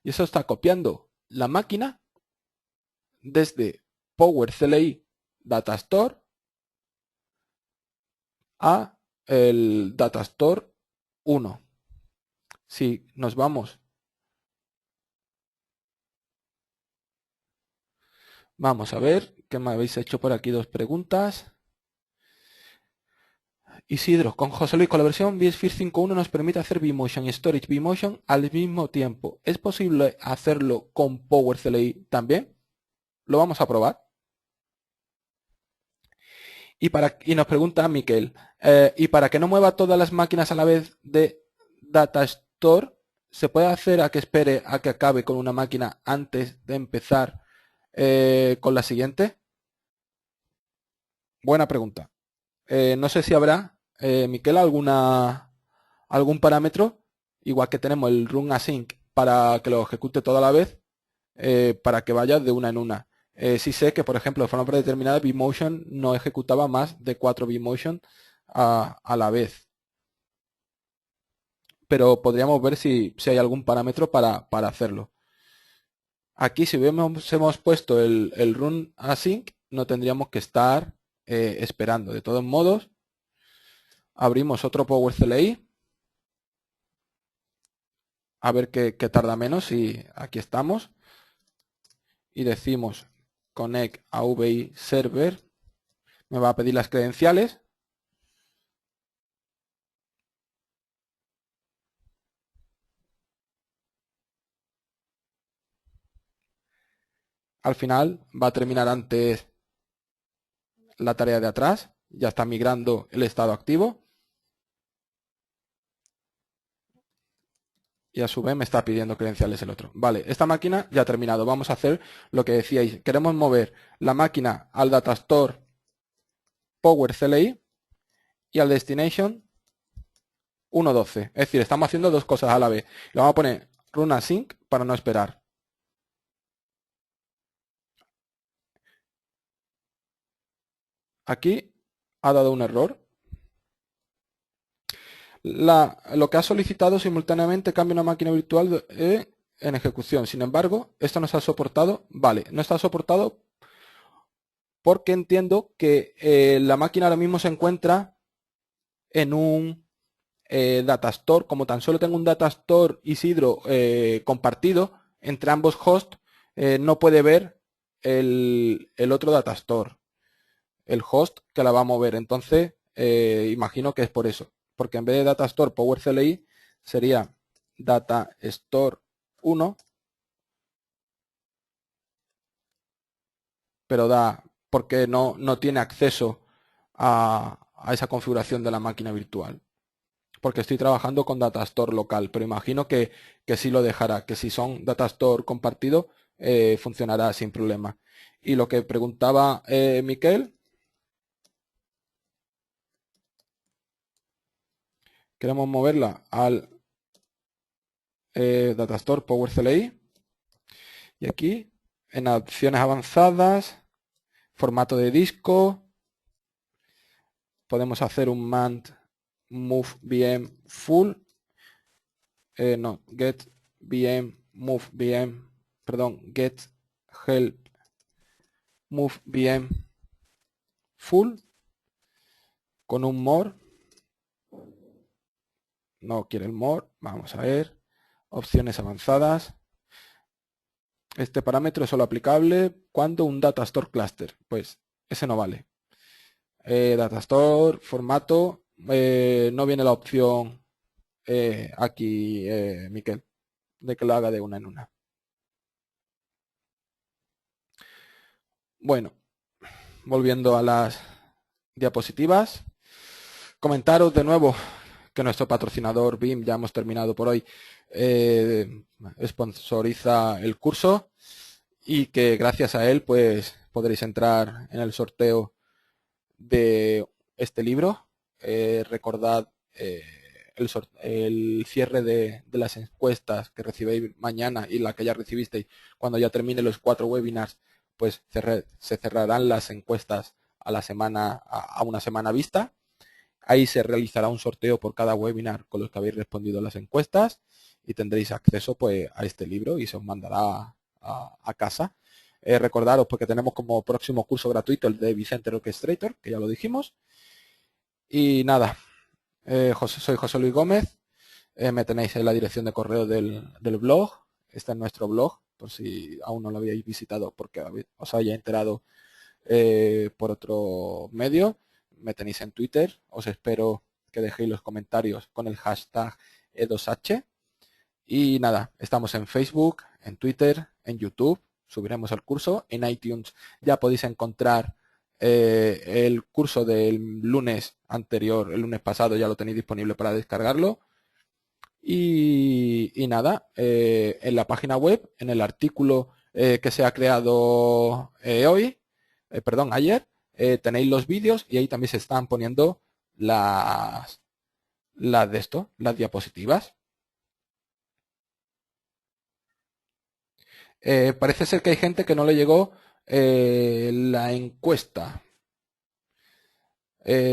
y eso está copiando la máquina desde PowerCLI Data Store a el Data Store 1. si nos vamos, vamos a ver, ¿qué me habéis hecho por aquí? Dos preguntas. Isidro, con José Luis, con la versión vSphere 5.1 nos permite hacer vMotion y Storage vMotion al mismo tiempo. ¿Es posible hacerlo con Power CLI también? Lo vamos a probar. Y nos pregunta Miquel, y para que no mueva todas las máquinas a la vez de Data Store, ¿se puede hacer a que espere a que acabe con una máquina antes de empezar con la siguiente? Buena pregunta. No sé si habrá, Miquel, algún parámetro, igual que tenemos el run async para que lo ejecute toda la vez, para que vaya de una en una. Sí sé que, por ejemplo, de forma predeterminada, vMotion no ejecutaba más de 4 vMotion a la vez. Pero podríamos ver si hay algún parámetro para hacerlo. Aquí, si hemos puesto el run async, no tendríamos que estar esperando. De todos modos, abrimos otro Power CLI. A ver qué tarda menos. Y aquí estamos. Y decimos connect a VI server. Me va a pedir las credenciales. Al final va a terminar antes la tarea de atrás. Ya está migrando el estado activo. Y a su vez me está pidiendo credenciales el otro. Vale, esta máquina ya ha terminado. Vamos a hacer lo que decíais. Queremos mover la máquina al Datastore Power CLI y al Destination 1.12. Es decir, estamos haciendo dos cosas a la vez. Le vamos a poner run async para no esperar. Aquí ha dado un error. Lo que ha solicitado simultáneamente cambia una máquina virtual en ejecución. Sin embargo, esto no está soportado. Vale, no está soportado porque entiendo que la máquina ahora mismo se encuentra en un Datastore. Como tan solo tengo un Datastore Isidro compartido entre ambos hosts, no puede ver el otro Datastore, el host que la va a mover. Entonces, imagino que es por eso. Porque en vez de Datastore Power CLI sería Datastore 1, pero porque no tiene acceso a esa configuración de la máquina virtual. Porque estoy trabajando con Datastore local, pero imagino que sí lo dejará, que si son Datastore compartido, funcionará sin problema. Y lo que preguntaba Miquel, queremos moverla al Datastore Power CLI. Y aquí, en opciones avanzadas, formato de disco, podemos hacer un mand move VM full, get VM move VM, perdón, get help move VM full con un more. No quiere el more. Vamos a ver. Opciones avanzadas. Este parámetro es solo aplicable cuando un Datastore cluster. Pues ese no vale. Datastore, formato. No viene la opción aquí, Miquel, de que lo haga de una en una. Bueno, volviendo a las diapositivas. Comentaros de nuevo que nuestro patrocinador BIM, ya hemos terminado por hoy, sponsoriza el curso y que gracias a él pues podréis entrar en el sorteo de este libro. Recordad el cierre de las encuestas que recibéis mañana y la que ya recibisteis cuando ya termine los 4 webinars, pues se cerrarán las encuestas a una semana vista. Ahí se realizará un sorteo por cada webinar con los que habéis respondido a las encuestas y tendréis acceso pues a este libro y se os mandará a casa. Recordaros porque tenemos como próximo curso gratuito el de vCenter Orchestrator, que ya lo dijimos. Y nada, soy José Luis Gómez. me tenéis en la dirección de correo del blog. Está en nuestro blog, por si aún no lo habíais visitado porque os haya enterado por otro medio. Me tenéis en Twitter. Os espero que dejéis los comentarios con el hashtag E2H. Y nada, estamos en Facebook, en Twitter, en YouTube. Subiremos el curso. En iTunes ya podéis encontrar el curso del lunes anterior, el lunes pasado, ya lo tenéis disponible para descargarlo. Y nada, en la página web, en el artículo que se ha creado ayer, tenéis los vídeos y ahí también se están poniendo las las diapositivas. Parece ser que hay gente que no le llegó la encuesta.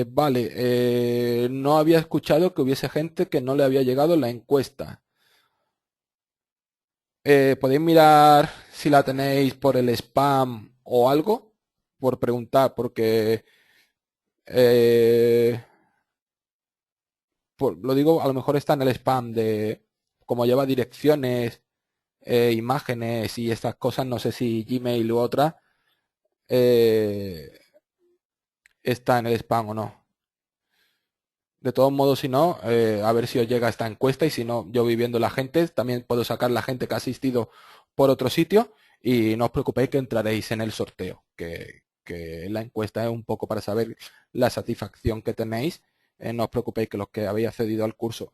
Vale, no había escuchado que hubiese gente que no le había llegado la encuesta. Podéis mirar si la tenéis por el spam o algo, por preguntar, porque eh, lo digo, a lo mejor está en el spam de como lleva direcciones, imágenes y estas cosas, no sé si Gmail u otra eh, está en el spam o no. De todos modos, si no, a ver si os llega esta encuesta y si no, yo voy viendo la gente, también puedo sacar la gente que ha asistido por otro sitio y no os preocupéis que entraréis en el sorteo, que la encuesta es un poco para saber la satisfacción que tenéis. No os preocupéis que los que habéis accedido al curso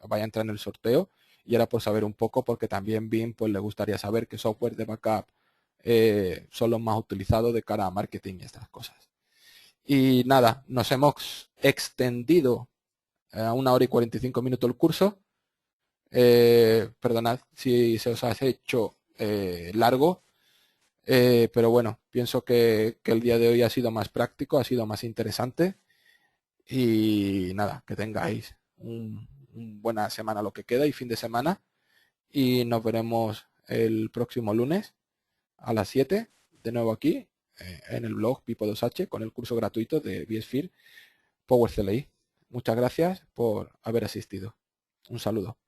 vaya a entrar en el sorteo y era por saber un poco porque también BIM pues le gustaría saber qué software de backup son los más utilizados de cara a marketing y estas cosas. Y nada, nos hemos extendido a 1 hora y 45 minutos el curso. Perdonad si se os ha hecho largo, pero bueno, pienso que el día de hoy ha sido más práctico, ha sido más interesante. Y nada, que tengáis un buena semana lo que queda y fin de semana. Y nos veremos el próximo lunes a las 7, de nuevo aquí, en el blog Pipo2H, con el curso gratuito de bSphere Power CLI. Muchas gracias por haber asistido. Un saludo.